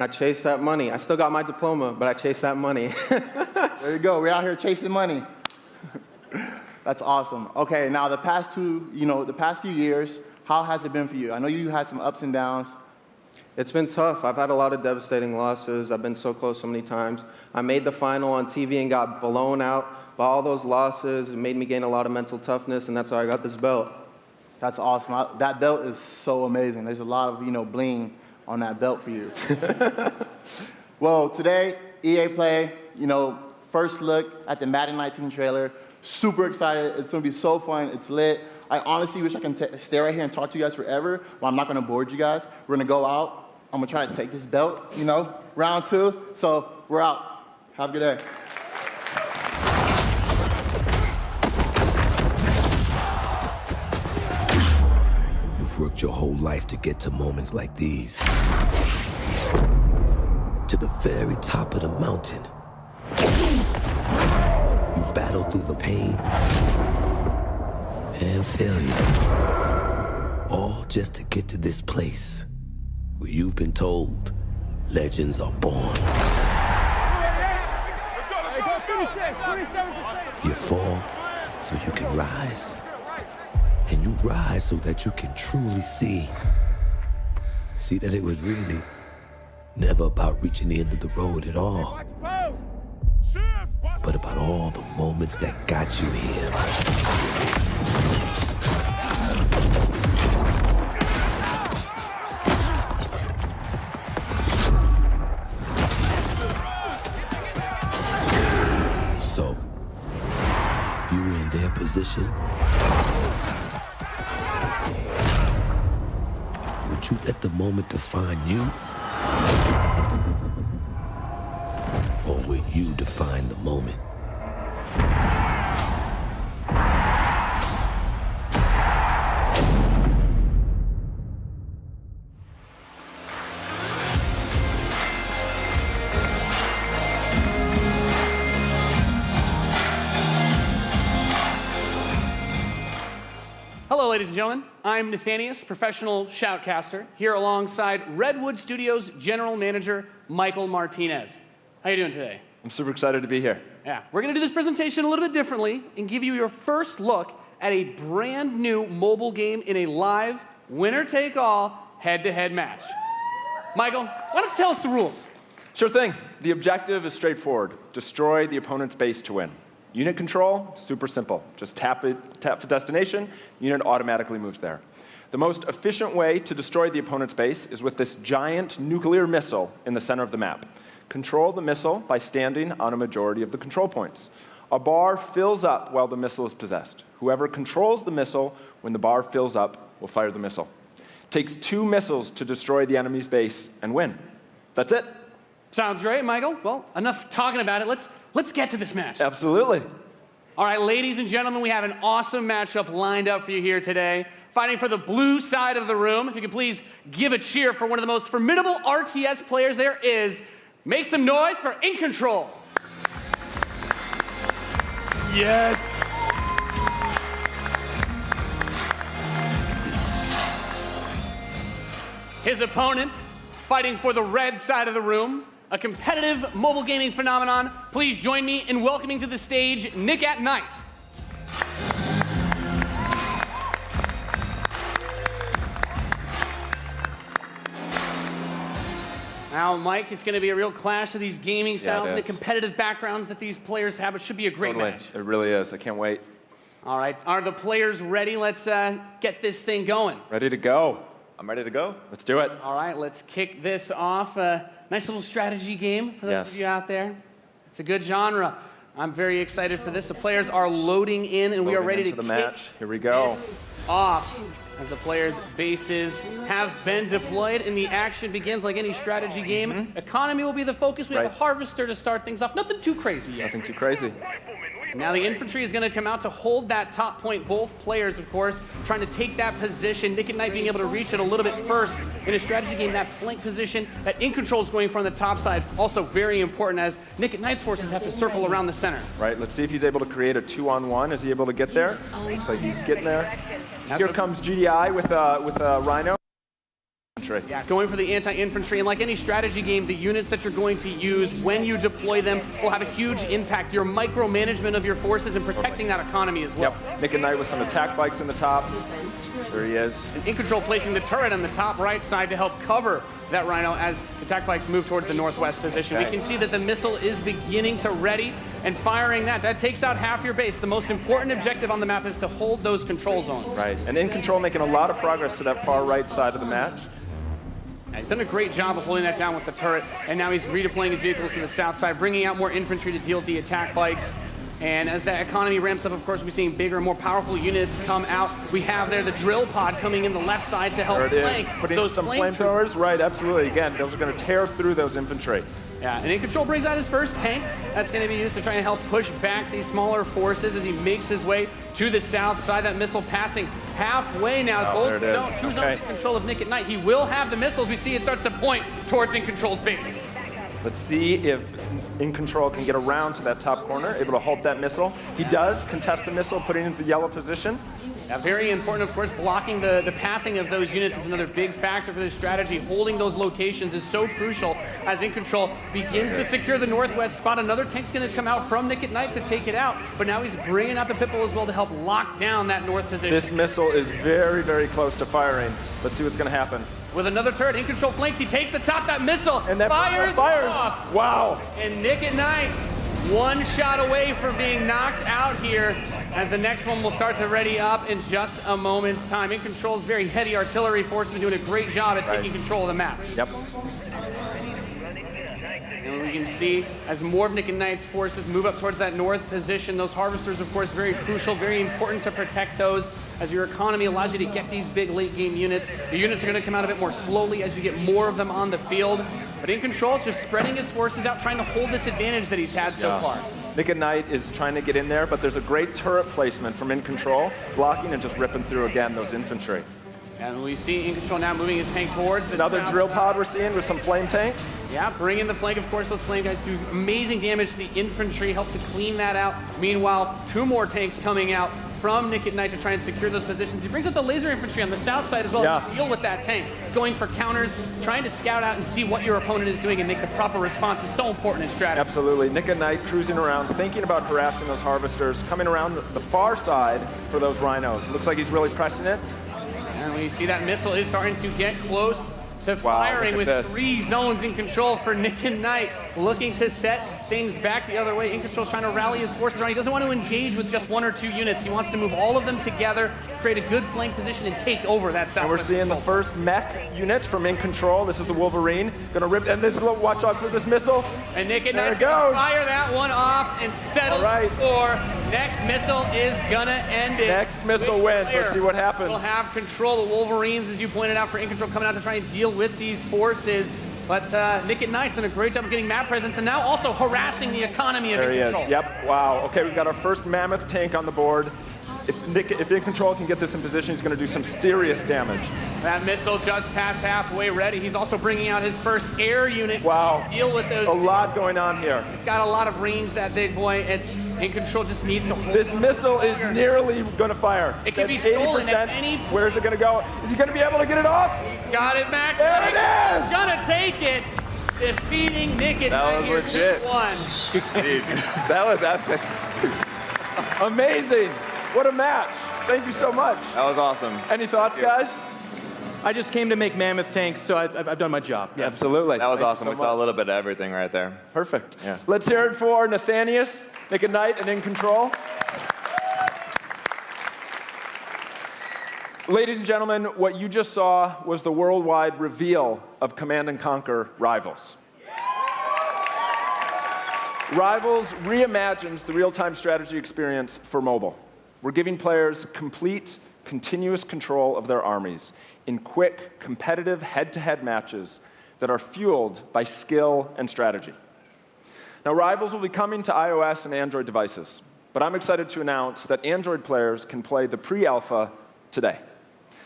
I chased that money. I still got my diploma, but I chased that money. There you go. We're out here chasing money. That's awesome. Okay, now the past few years, how has it been for you? I know you had some ups and downs. It's been tough. I've had a lot of devastating losses. I've been so close so many times. I made the final on TV and got blown out by all those losses. It made me gain a lot of mental toughness, and that's why I got this belt. That's awesome. That belt is so amazing. There's a lot of, bling on that belt for you. Well, today, EA Play, first look at the Madden 19 trailer. Super excited. It's going to be so fun. It's lit. I honestly wish I can stay right here and talk to you guys forever, but I'm not going to bore you guys. We're going to go out. I'm going to try to take this belt, round 2. So we're out. Have a good day. You've worked your whole life to get to moments like these. To the very top of the mountain. You battled through the pain and failure. All just to get to this place where you've been told legends are born. You fall so you can rise. And you rise so that you can truly see that it was really never about reaching the end of the road at all, but about all the moments that got you here. So, you were in their position. Would you let the moment define you? Or will you define the moment? Hello, ladies and gentlemen. I'm Nathanius, professional shoutcaster, here alongside Redwood Studios General Manager Michael Martinez. How you doing today? I'm super excited to be here. Yeah, we're going to do this presentation a little bit differently and give you your first look at a brand new mobile game in a live, winner-take-all, head-to-head match. Michael, why don't you tell us the rules? Sure thing. The objective is straightforward. Destroy the opponent's base to win. Unit control, super simple. Just tap the destination, unit automatically moves there. The most efficient way to destroy the opponent's base is with this giant nuclear missile in the center of the map. Control the missile by standing on a majority of the control points. A bar fills up while the missile is possessed. Whoever controls the missile when the bar fills up will fire the missile. It takes 2 missiles to destroy the enemy's base and win. That's it. Sounds great, Michael. Well, enough talking about it. Let's get to this match. Absolutely. All right, ladies and gentlemen, we have an awesome matchup lined up for you here today. Fighting for the blue side of the room, if you could please give a cheer for one of the most formidable RTS players there is. Make some noise for In Control. Yes. His opponent, fighting for the red side of the room, a competitive mobile gaming phenomenon. Please join me in welcoming to the stage Nick at Night. Now, Mike, it's going to be a real clash of these gaming styles and the competitive backgrounds that these players have. It should be a great match. It really is. I can't wait. All right. Are the players ready? Let's get this thing going. Ready to go. I'm ready to go. Let's do it. All right. Let's kick this off. Nice little strategy game for those of you out there. It's a good genre. I'm very excited for this. The players are loading in, and we are ready to the kick match. Here we go. this off as the players' bases have been deployed and the action begins like any strategy game. Economy will be the focus. We have a harvester to start things off. Nothing too crazy yet. Nothing too crazy. Now the infantry is going to come out to hold that top point. Both players, of course, trying to take that position. Nick and Knight being able to reach it a little bit first in a strategy game. That flank position that In Control is going from the top side, also very important as Nick and Knight's forces have to circle around the center. Right, let's see if he's able to create a 2-on-1. Is he able to get there? Looks like he's getting there. Here comes GDI with a Rhino. Yeah, going for the anti-infantry, and like any strategy game, the units that you're going to use when you deploy them will have a huge impact. Your micromanagement of your forces and protecting that economy as well. Yep, Nick and Knight with some attack bikes in the top. There he is. And In Control placing the turret on the top right side to help cover that Rhino as attack bikes move towards the northwest position. We can see that the missile is beginning to ready and firing that. That takes out half your base. The most important objective on the map is to hold those control zones. Right, and In Control making a lot of progress to that far right side of the match. He's done a great job of holding that down with the turret, and now he's redeploying his vehicles to the south side, bringing out more infantry to deal with the attack bikes. And as that economy ramps up, of course, we're seeing bigger, more powerful units come out. We have there the drill pod coming in the left side to help flank those some flamethrowers. Right, absolutely. Again, those are going to tear through those infantry. Yeah, and In Control brings out his first tank. That's going to be used to try and help push back these smaller forces as he makes his way to the south side. That missile passing halfway now. Both two zones in control of Nick at Knight. He will have the missiles. We see it starts to point towards In Control's base. Let's see if In Control can get around to that top corner, able to halt that missile. He does contest the missile, putting it into the yellow position. Yeah, very important, of course, blocking the pathing of those units is another big factor for this strategy. Holding those locations is so crucial as In Control begins to secure the northwest spot. Another tank's going to come out from Nick at Knight to take it out, but now he's bringing out the Pitbull as well to help lock down that north position. This missile is very, very close to firing. Let's see what's going to happen. With another turret, In Control flanks. He takes the top, that missile, and that fires off. Wow. And Nick at Knight, one shot away from being knocked out here, as the next one will start to ready up in just a moment's time. In Control's very heady artillery forces are doing a great job at taking control of the map. Yep. And we can see as more of Nick and Knight's forces move up towards that north position, those harvesters, of course, very crucial, very important to protect those, as your economy allows you to get these big late game units. The units are going to come out a bit more slowly as you get more of them on the field. But In Control is just spreading his forces out, trying to hold this advantage that he's had so far. Nick at Knight is trying to get in there, but there's a great turret placement from In Control, blocking and just ripping through again those infantry. And we see In Control now moving his tank towards this. Another drill pod we're seeing with some flame tanks. Yeah, bring in the flank. Of course, those flame guys do amazing damage to the infantry, help to clean that out. Meanwhile, two more tanks coming out from Nick at Knight to try and secure those positions. He brings out the laser infantry on the south side as well to deal with that tank. Going for counters, trying to scout out and see what your opponent is doing and make the proper response is so important in strategy. Absolutely. Nick at Knight cruising around, thinking about harassing those harvesters, coming around the far side for those rhinos. Looks like he's really pressing it. And we see that missile is starting to get close to firing with 3 zones In Control for Nick and Knight, looking to set things back the other way. In Control trying to rally his forces around. He doesn't want to engage with just 1 or 2 units. He wants to move all of them together, create a good flank position, and take over that south. And we're seeing the first mech unit from In Control. This is the Wolverine. Gonna rip, and this will watch out for this missile. And Nick and Knight's gonna fire that one off and settle for next missile is gonna end it. Next missile wins. Let's see what happens. We'll have control. The Wolverines, as you pointed out, for In Control coming out to try and deal with these forces. But Nick at Knight's done a great job of getting map presence and now also harassing the economy of In Control. There he is. Yep. Wow. Okay, we've got our first mammoth tank on the board. If In Control can get this in position, he's going to do some serious damage. That missile just passed halfway ready. He's also bringing out his first air unit to deal with those. A lot going on here. It's got a lot of range, that big boy, and In Control just needs to hold. This missile is nearly going to fire. It can be stolen at any point. Where's it going to go? Is he going to be able to get it off? He's got it back. There it is! He's going to take it. Defeating Nick at That was legit. Dude, that was epic. Amazing. What a match. Thank you so much. That was awesome. Any thoughts, guys? I just came to make mammoth tanks, so I've done my job. Yeah. Absolutely. That was Thank awesome. you We so saw a much. little bit of everything right there. Perfect. Yeah. Let's hear it for Nathanius, Nick at Knight, and In Control. Ladies and gentlemen, what you just saw was the worldwide reveal of Command & Conquer Rivals. Rivals reimagines the real-time strategy experience for mobile. We're giving players complete, continuous control of their armies in quick, competitive head-to-head matches that are fueled by skill and strategy. Now, Rivals will be coming to iOS and Android devices, but I'm excited to announce that Android players can play the pre-alpha today.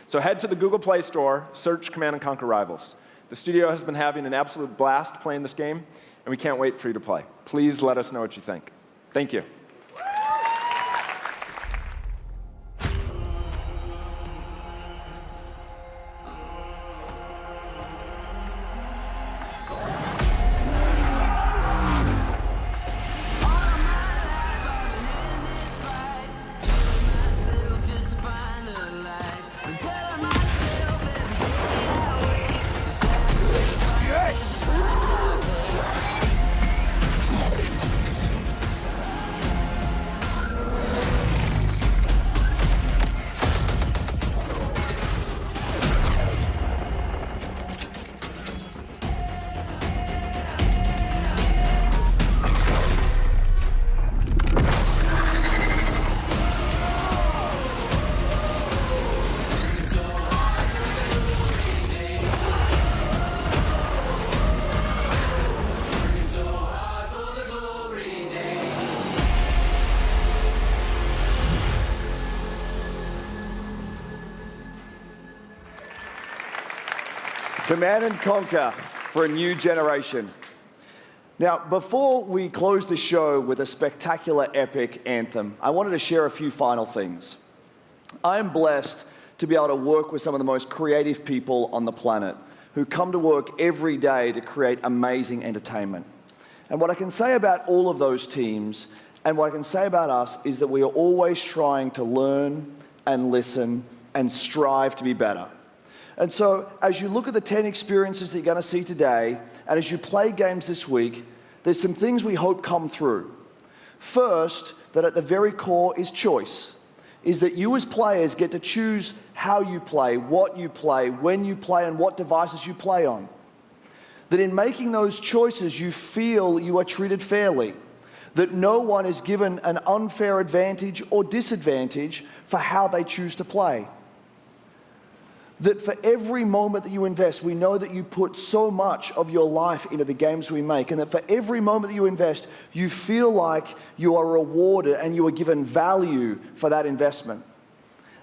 So head to the Google Play Store, search Command & Conquer Rivals. The studio has been having an absolute blast playing this game, and we can't wait for you to play. Please let us know what you think. Thank you. Command & Conquer for a new generation. Now, before we close the show with a spectacular epic anthem, I wanted to share a few final things. I am blessed to be able to work with some of the most creative people on the planet who come to work every day to create amazing entertainment. And what I can say about all of those teams, and what I can say about us, is that we are always trying to learn and listen and strive to be better. And so, as you look at the 10 experiences that you're going to see today, and as you play games this week, there's some things we hope come through. First, that at the very core is choice, is that you as players get to choose how you play, what you play, when you play, and what devices you play on. That in making those choices, you feel you are treated fairly, that no one is given an unfair advantage or disadvantage for how they choose to play. That for every moment that you invest, we know that you put so much of your life into the games we make, and that for every moment that you invest, you feel like you are rewarded and you are given value for that investment.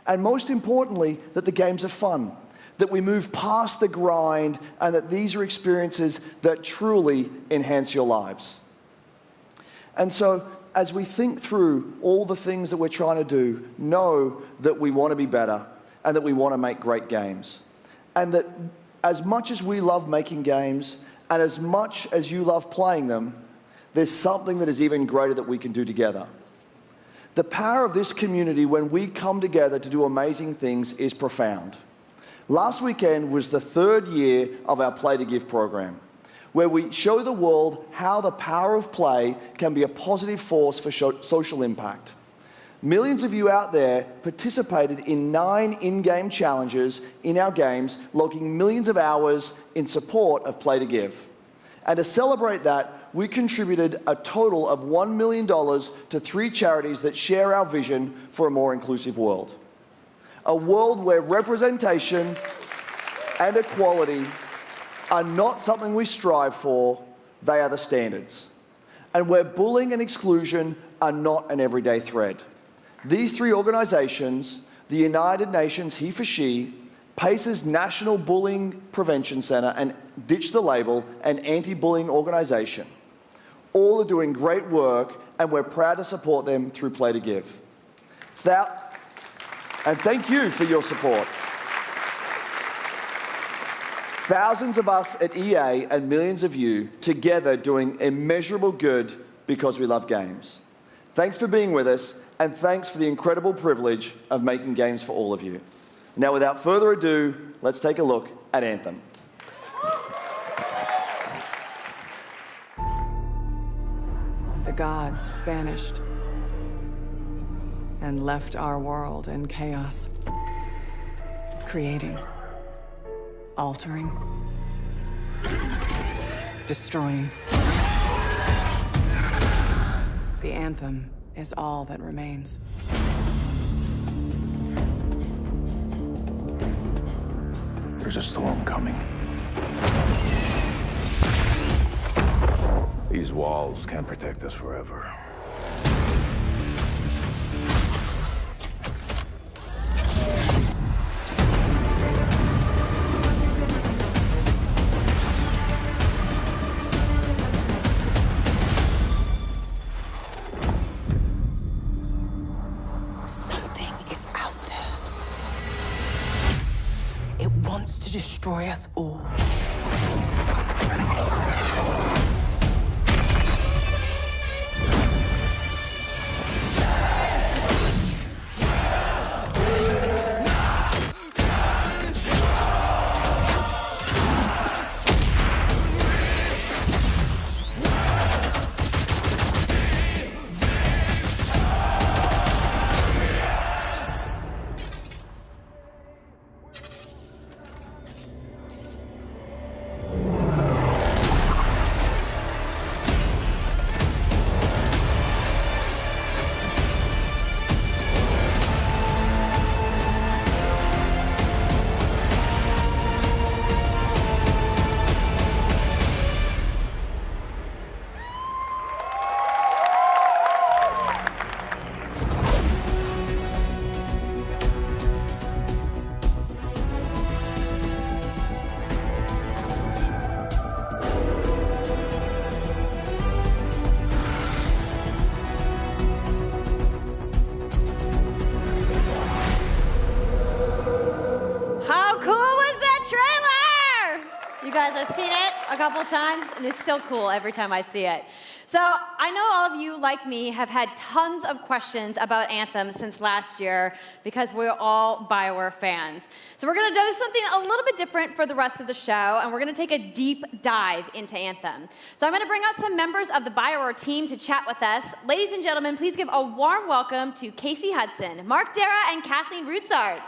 And most importantly, that the games are fun, that we move past the grind, and that these are experiences that truly enhance your lives. And so, as we think through all the things that we're trying to do, know that we want to be better, and that we want to make great games. And that as much as we love making games, and as much as you love playing them, there's something that is even greater that we can do together. The power of this community when we come together to do amazing things is profound. Last weekend was the 3rd year of our Play to Give program, where we show the world how the power of play can be a positive force for social impact. Millions of you out there participated in 9 in-game challenges in our games, logging millions of hours in support of Play to Give. And to celebrate that, we contributed a total of $1 million to 3 charities that share our vision for a more inclusive world. A world where representation and equality are not something we strive for, they are the standards. And where bullying and exclusion are not an everyday threat. These 3 organizations, the United Nations He for She, PACE's National Bullying Prevention Center, and Ditch the Label, an anti-bullying organization, all are doing great work, and we're proud to support them through Play to Give. And thank you for your support. Thousands of us at EA and millions of you together doing immeasurable good because we love games. Thanks for being with us. And thanks for the incredible privilege of making games for all of you. Now, without further ado, let's take a look at Anthem. The gods vanished and left our world in chaos, creating, altering, destroying. Anthem is all that remains. There's a storm coming. These walls can't protect us forever. Something is out there. It wants to destroy us all. I've seen it a couple times, and it's still cool every time I see it. So I know all of you, like me, have had tons of questions about Anthem since last year because we're all Bioware fans. So we're going to do something a little bit different for the rest of the show, and we're going to take a deep dive into Anthem. So I'm going to bring out some members of the Bioware team to chat with us. Ladies and gentlemen, please give a warm welcome to Casey Hudson, Mark Dara, and Kathleen Rutzart.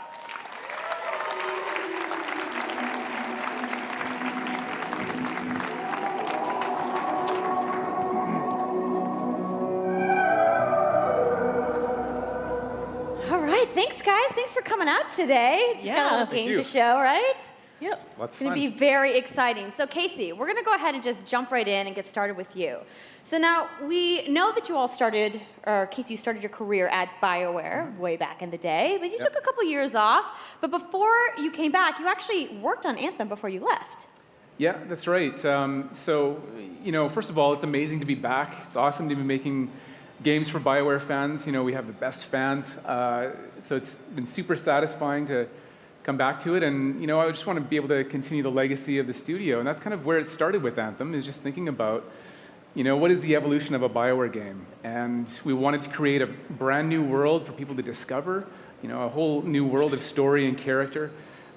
Thanks, guys. Thanks for coming out today. Just got a little game to show, right? Yep. Lots It's going to fun. be very exciting. So, Casey, we're going to go ahead and just jump right in and get started with you. So now, we know that you all started, or Casey, you started your career at BioWare way back in the day, but you took a couple years off. But before you came back, you actually worked on Anthem before you left. Yeah, that's right. So, you know, first of all, it's amazing to be back. It's awesome to be making games for BioWare fans. You know, we have the best fans. So it's been super satisfying to come back to it. And, you know, I just want to be able to continue the legacy of the studio. And that's kind of where it started with Anthem, is just thinking about, you know, what is the evolution of a BioWare game? And we wanted to create a brand new world for people to discover, you know, a whole new world of story and character.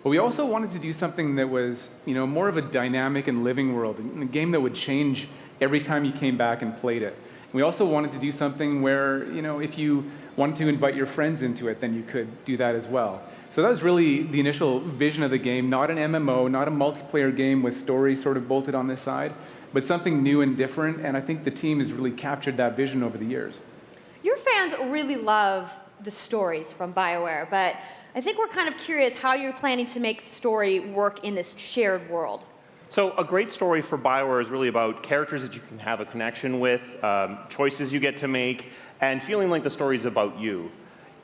But we also wanted to do something that was, you know, more of a dynamic and living world, a game that would change every time you came back and played it. We also wanted to do something where, you know, if you wanted to invite your friends into it, then you could do that as well. So that was really the initial vision of the game, not an MMO, not a multiplayer game with stories sort of bolted on this side, but something new and different, and I think the team has really captured that vision over the years. Your fans really love the stories from BioWare, but I think we're kind of curious how you're planning to make story work in this shared world. So a great story for BioWare is really about characters that you can have a connection with, choices you get to make, and feeling like the story is about you.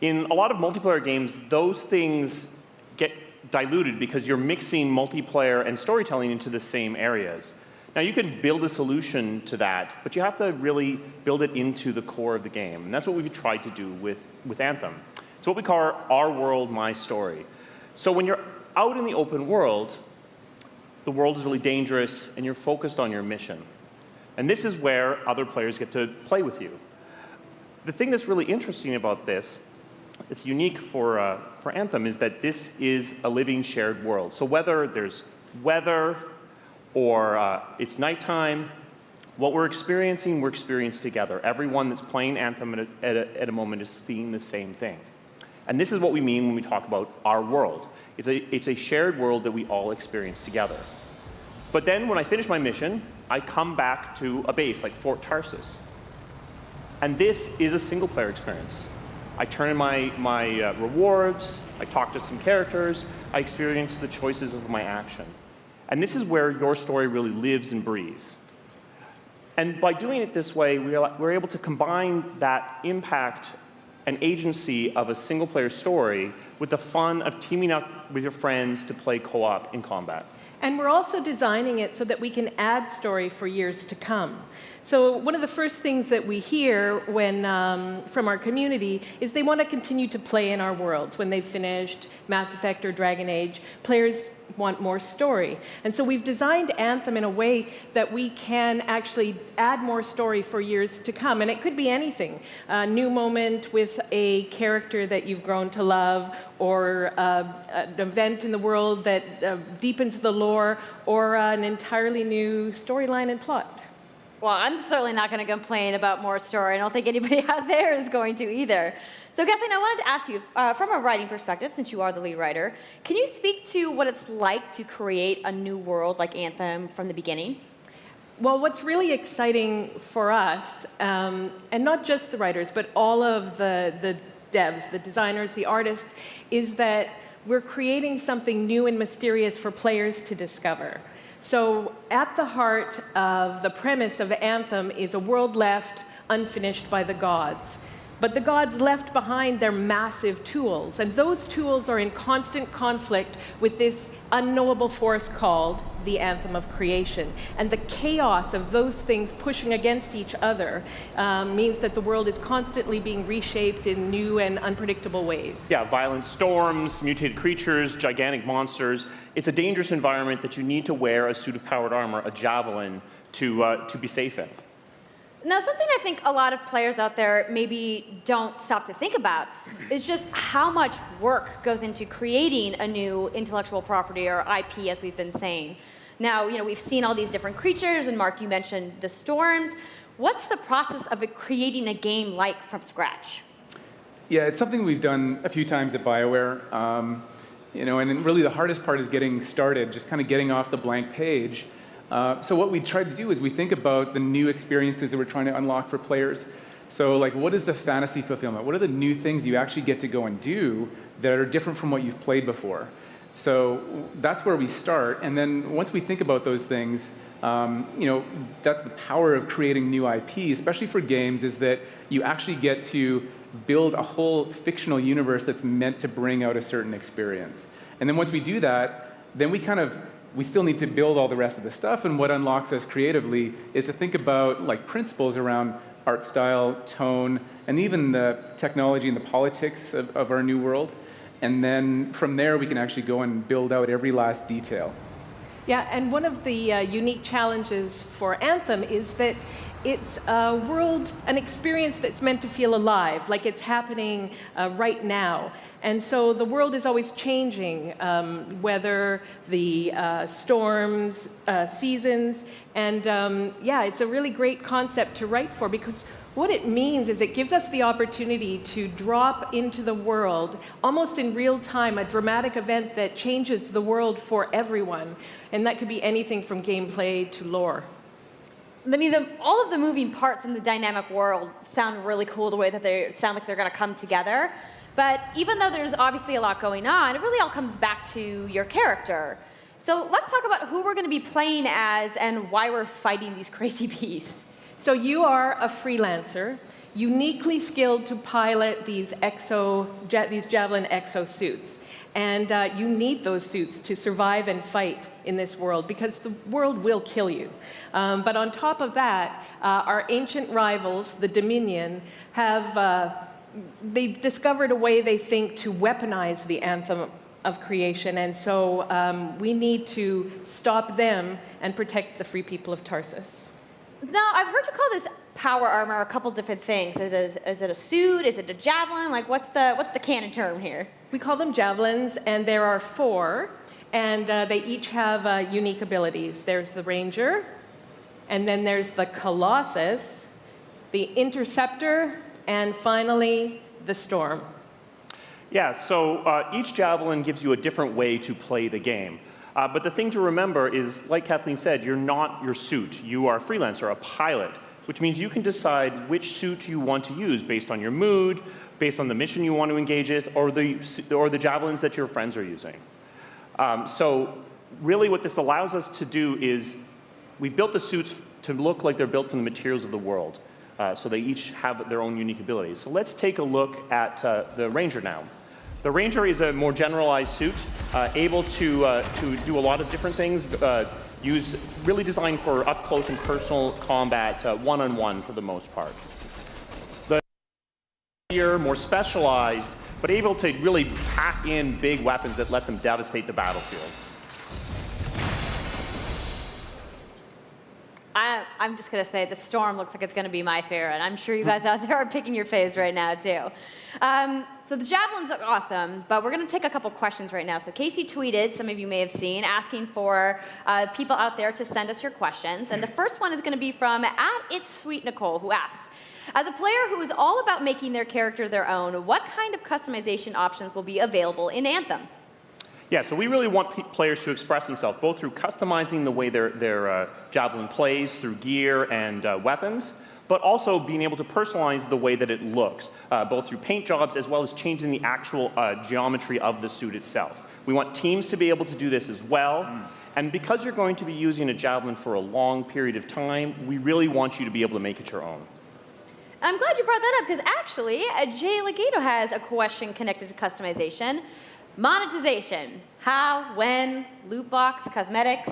In a lot of multiplayer games, those things get diluted because you're mixing multiplayer and storytelling into the same areas. Now, you can build a solution to that, but you have to really build it into the core of the game. And that's what we've tried to do with Anthem. It's what we call our world, my story. So when you're out in the open world, the world is really dangerous, and you're focused on your mission. And this is where other players get to play with you. The thing that's really interesting about this, it's unique for Anthem, is that this is a living shared world. So whether there's weather or it's nighttime, what we're experiencing together. Everyone that's playing Anthem at a moment is seeing the same thing. And this is what we mean when we talk about our world. It's a shared world that we all experience together. But then when I finish my mission, I come back to a base like Fort Tarsus. And this is a single-player experience. I turn in my rewards, I talk to some characters, I experience the choices of my action. And this is where your story really lives and breathes. And by doing it this way, we're able to combine that impact and agency of a single-player story with the fun of teaming up with your friends to play co-op in combat. And we're also designing it so that we can add story for years to come. So one of the first things that we hear when, from our community is they want to continue to play in our worlds. When they've finished Mass Effect or Dragon Age, players want more story. And so we've designed Anthem in a way that we can actually add more story for years to come. And it could be anything. A new moment with a character that you've grown to love, or an event in the world that deepens the lore, or an entirely new storyline and plot. Well, I'm certainly not going to complain about more story. I don't think anybody out there is going to either. So, Kathleen, I wanted to ask you, from a writing perspective, since you are the lead writer, can you speak to what it's like to create a new world like Anthem from the beginning? Well, what's really exciting for us, and not just the writers, but all of the devs, the designers, the artists, is that we're creating something new and mysterious for players to discover. So at the heart of the premise of Anthem is a world left unfinished by the gods. But the gods left behind their massive tools, and those tools are in constant conflict with this unknowable force called the Anthem of Creation. And the chaos of those things pushing against each other means that the world is constantly being reshaped in new and unpredictable ways. Yeah, violent storms, mutated creatures, gigantic monsters. It's a dangerous environment that you need to wear a suit of powered armor, a javelin, to be safe in. Now, something I think a lot of players out there maybe don't stop to think about is just how much work goes into creating a new intellectual property, or IP, as we've been saying. Now, we've seen all these different creatures, and Mark, you mentioned the storms. What's the process of creating a game like from scratch? Yeah, it's something we've done a few times at Bioware. And really the hardest part is getting started, just kind of getting off the blank page. So what we try to do is we think about the new experiences that we're trying to unlock for players. So like, what is the fantasy fulfillment? What are the new things you actually get to go and do that are different from what you've played before? So that's where we start. And then once we think about those things, that's the power of creating new IP, especially for games, is that you actually get to build a whole fictional universe that's meant to bring out a certain experience. And then once we do that, then we still need to build all the rest of the stuff, and what unlocks us creatively is to think about like principles around art style, tone, and even the technology and the politics of our new world. And then from there, we can actually go and build out every last detail. Yeah, and one of the unique challenges for Anthem is that it's a world, an experience that's meant to feel alive, like it's happening right now. And so the world is always changing, whether the storms, seasons, and it's a really great concept to write for, because what it means is it gives us the opportunity to drop into the world, almost in real time, a dramatic event that changes the world for everyone. And that could be anything from gameplay to lore. I mean, all of the moving parts in the dynamic world sound really cool, the way that they sound like they're going to come together. But even though there's obviously a lot going on, it really all comes back to your character. So let's talk about who we're going to be playing as and why we're fighting these crazy beasts. So you are a freelancer, uniquely skilled to pilot these Javelin exosuits. And you need those suits to survive and fight in this world, because the world will kill you. But on top of that, our ancient rivals, the Dominion, they've discovered a way, they think, to weaponize the Anthem of Creation. And so we need to stop them and protect the free people of Tarsus. Now, I've heard you call this power armor a couple different things. Is it a suit? Is it a javelin? Like, what's the canon term here? We call them javelins, and there are 4, and they each have unique abilities. There's the Ranger, and then there's the Colossus, the Interceptor, and finally, the Storm. Yeah, so each javelin gives you a different way to play the game. But the thing to remember is, like Kathleen said, you're not your suit. You are a freelancer, a pilot. which means you can decide which suit you want to use based on your mood, based on the mission you want to engage in, or the javelins that your friends are using. So really what this allows us to do is we've built the suits to look like they're built from the materials of the world. So they each have their own unique abilities. So let's take a look at the Ranger now. The Ranger is a more generalized suit, able to do a lot of different things, really designed for up-close and personal combat, one-on-one for the most part. The more specialized, but able to really pack in big weapons that let them devastate the battlefield. I'm just going to say the Storm looks like it's going to be my favorite. I'm sure you guys out there are picking your faves right now, too. So the javelins look awesome, but we're going to take a couple questions right now. So Casey tweeted, some of you may have seen, asking for people out there to send us your questions. And the first one is going to be from @It'sSweetNicole, who asks, as a player who is all about making their character their own, what kind of customization options will be available in Anthem? Yeah, so we really want players to express themselves, both through customizing the way their javelin plays, through gear and weapons, but also being able to personalize the way that it looks, both through paint jobs as well as changing the actual geometry of the suit itself. We want teams to be able to do this as well. And because you're going to be using a javelin for a long period of time, we really want you to be able to make it your own. I'm glad you brought that up, because actually, Jay Legato has a question connected to customization. Monetization. How, when, loot box, cosmetics?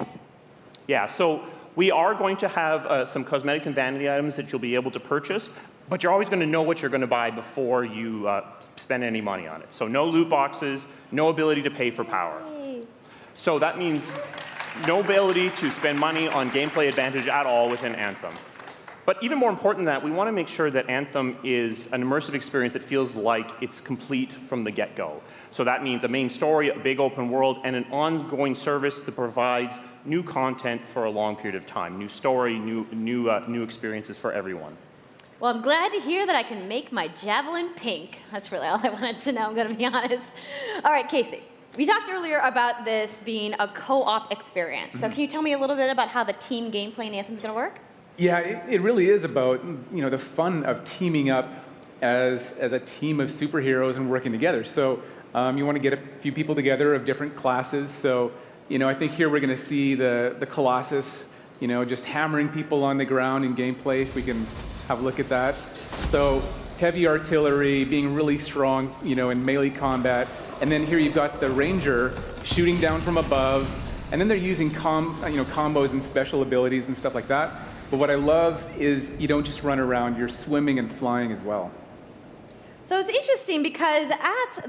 Yeah, so we are going to have some cosmetics and vanity items that you'll be able to purchase, but you're always going to know what you're going to buy before you spend any money on it. So no loot boxes, no ability to pay for power. Yay. So that means no ability to spend money on gameplay advantage at all within Anthem. But even more important than that, we want to make sure that Anthem is an immersive experience that feels like it's complete from the get-go. So that means a main story, a big open world, and an ongoing service that provides new content for a long period of time. New story, new experiences for everyone. Well, I'm glad to hear that I can make my javelin pink. That's really all I wanted to know, I'm going to be honest. All right, Casey, we talked earlier about this being a co-op experience. So can you tell me a little bit about how the team gameplay in Anthem is going to work? Yeah, it really is about, the fun of teaming up as a team of superheroes and working together. So you want to get a few people together of different classes. So, I think here we're going to see the Colossus, just hammering people on the ground in gameplay, if we can have a look at that. So heavy artillery, being really strong, in melee combat. And then here you've got the Ranger shooting down from above. And then they're using combos and special abilities and stuff like that. But what I love is you don't just run around, you're swimming and flying as well. So it's interesting because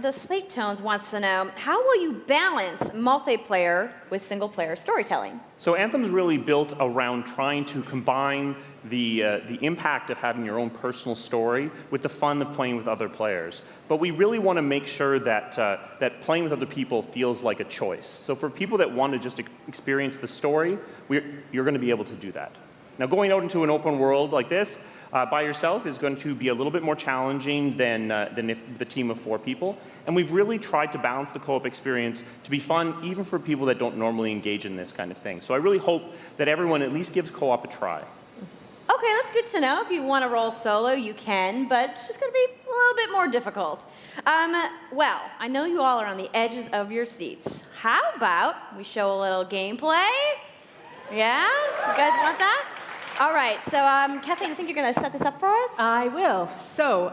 the Slate Tones wants to know, how will you balance multiplayer with single-player storytelling? So Anthem's really built around trying to combine the impact of having your own personal story with the fun of playing with other players. But we really want to make sure that, that playing with other people feels like a choice. So for people that want to just experience the story, you're going to be able to do that. Now, going out into an open world like this by yourself is going to be a little bit more challenging than if the team of 4 people. And we've really tried to balance the co-op experience to be fun, even for people that don't normally engage in this kind of thing. So I really hope that everyone at least gives co-op a try. Okay, that's good to know. If you want to roll solo, you can, but it's just going to be a little bit more difficult. Well, I know you all are on the edges of your seats. How about we show a little gameplay? Yeah? You guys want that? All right, so Kathleen, I think you're going to set this up for us? I will. So,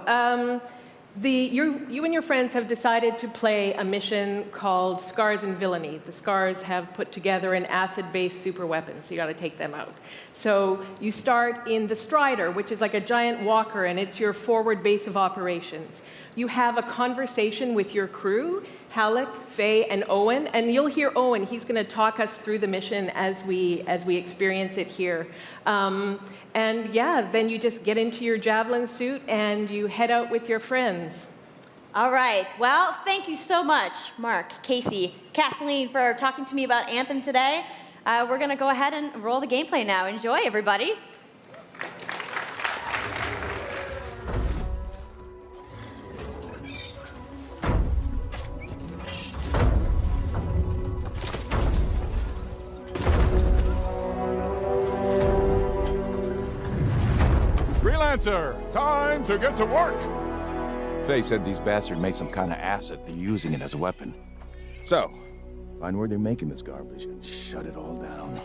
you and your friends have decided to play a mission called Scars and Villainy. The Scars have put together an acid-based super weapon, so you got to take them out. So you start in the Strider, which is like a giant walker, and it's your forward base of operations. You have a conversation with your crew, Halleck, Faye, and Owen, and you'll hear Owen. He's going to talk us through the mission as we experience it here. And yeah, then you just get into your javelin suit and you head out with your friends. All right. Well, thank you so much, Mark, Casey, Kathleen, for talking to me about Anthem today. We're going to go ahead and roll the gameplay now. Enjoy, everybody. Answer! Time to get to work! Faye said these bastards made some kind of acid. They're using it as a weapon. So, find where they're making this garbage and shut it all down.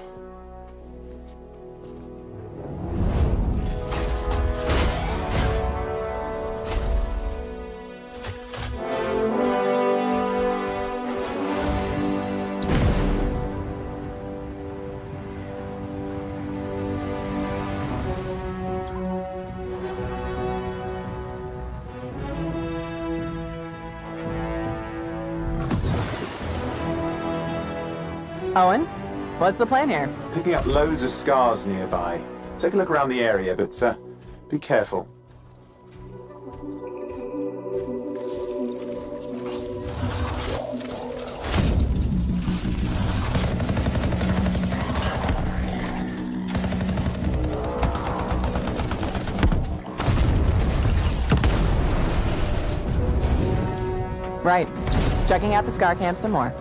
Owen, what's the plan here? Picking up loads of scars nearby. Take a look around the area, but be careful. Right. Checking out the scar camp some more.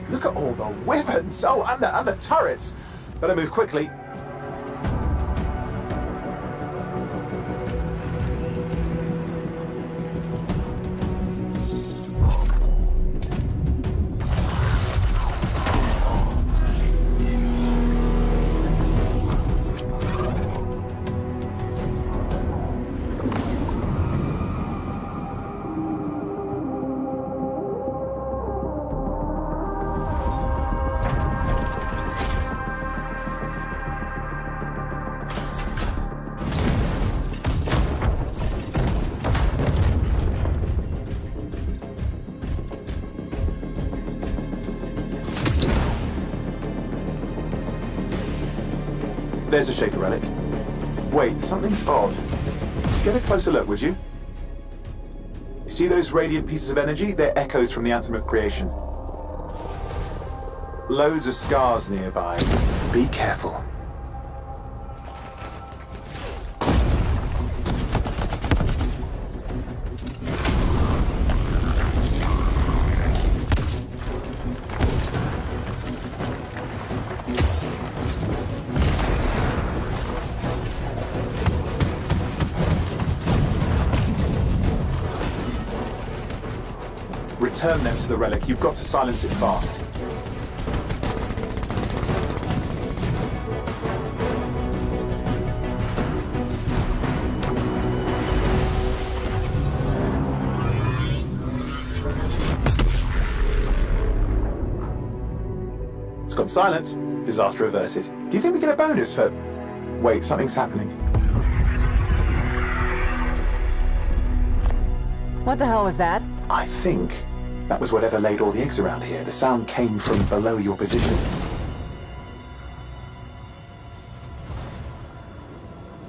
Look at all the weapons! Oh, and the turrets! Better move quickly. There's a Shaker relic. Wait, something's odd. Get a closer look, would you? See those radiant pieces of energy? They're echoes from the Anthem of Creation. Loads of scars nearby. Be careful. Return them to the relic. You've got to silence it fast. It's gone silent. Disaster averted. Do you think we get a bonus for... Wait, something's happening. What the hell was that? I think that was whatever laid all the eggs around here. The sound came from below your position.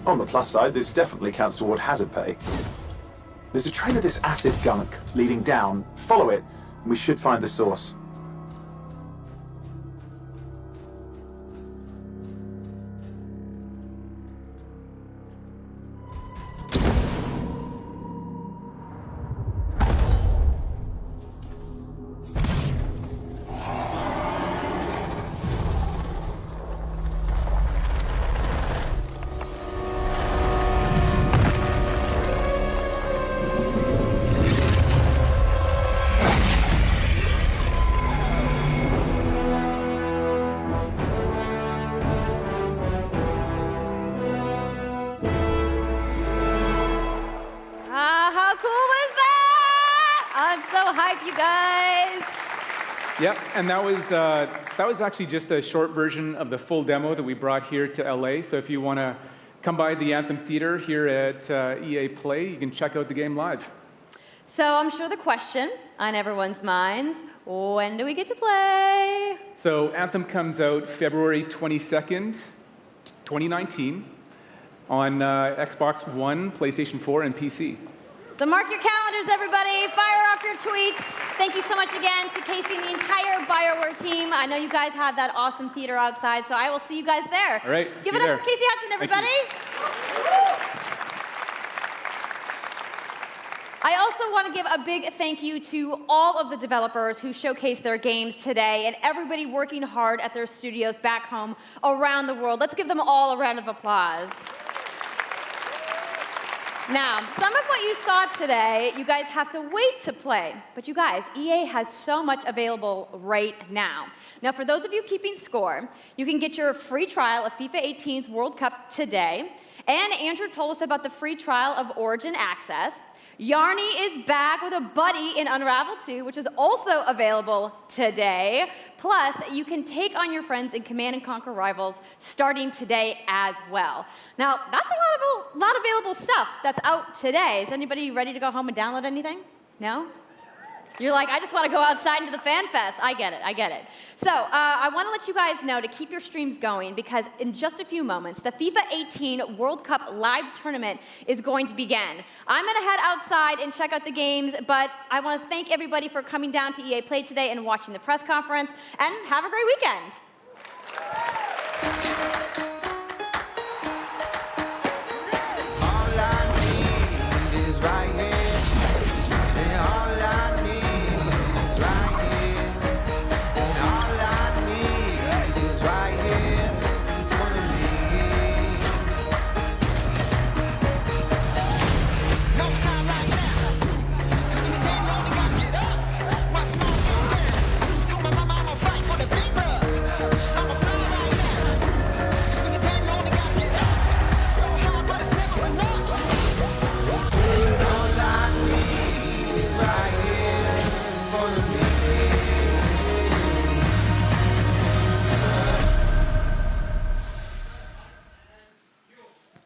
On the plus side, this definitely counts toward hazard pay. There's a trail of this acid gunk leading down. Follow it, and we should find the source. Yep, and that was actually just a short version of the full demo that we brought here to LA. So if you want to come by the Anthem Theater here at EA Play, you can check out the game live. So I'm sure the question on everyone's minds, when do we get to play? So Anthem comes out February 22nd, 2019 on Xbox One, PlayStation 4, and PC. So mark your calendars, everybody. Fire off your tweets. Thank you so much again to Casey and the entire Bioware team. I know you guys have that awesome theater outside, so I will see you guys there. All right. Give it up for Casey Hudson, everybody. I also want to give a big thank you to all of the developers who showcased their games today and everybody working hard at their studios back home around the world. Let's give them all a round of applause. Now, some of what you saw today, you guys have to wait to play. But you guys, EA has so much available right now. Now, for those of you keeping score, you can get your free trial of FIFA 18's World Cup today. And Andrew told us about the free trial of Origin Access. Yarny is back with a buddy in Unravel 2, which is also available today. Plus, you can take on your friends in Command & Conquer Rivals starting today as well. Now, that's a lot of available stuff that's out today. Is anybody ready to go home and download anything? No? You're like, I just want to go outside into the fan fest. I get it. So I want to let you guys know to keep your streams going because in just a few moments, the FIFA 18 World Cup live tournament is going to begin. I'm going to head outside and check out the games, but I want to thank everybody for coming down to EA Play today and watching the press conference, and have a great weekend.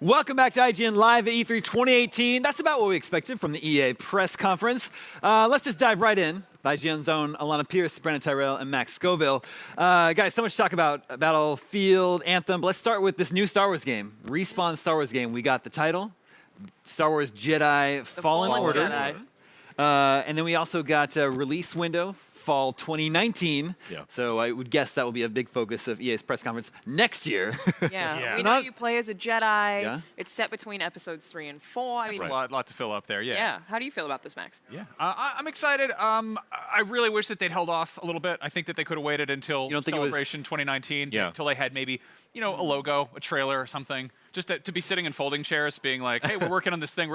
Welcome back to IGN Live at E3 2018. That's about what we expected from the EA press conference. Let's just dive right in. IGN's own Alana Pierce, Brandon Tyrell, and Max Scoville. Guys, so much to talk about Battlefield, Anthem. But let's start with this new Star Wars game. Respawn Star Wars game. We got the title, Star Wars Jedi Fallen Order. Jedi. And then we also got a release window, fall 2019. Yeah. So I would guess that will be a big focus of EA's press conference next year. Yeah. We know you play as a Jedi. Yeah. It's set between episodes 3 and 4. I mean, That's a lot to fill up there, yeah. Yeah. How do you feel about this, Max? Yeah. I'm excited. I really wish that they'd held off a little bit. I think that they could have waited until Celebration 2019, until they had maybe, a logo, a trailer or something. Just to be sitting in folding chairs being like, hey, we're working on this thing.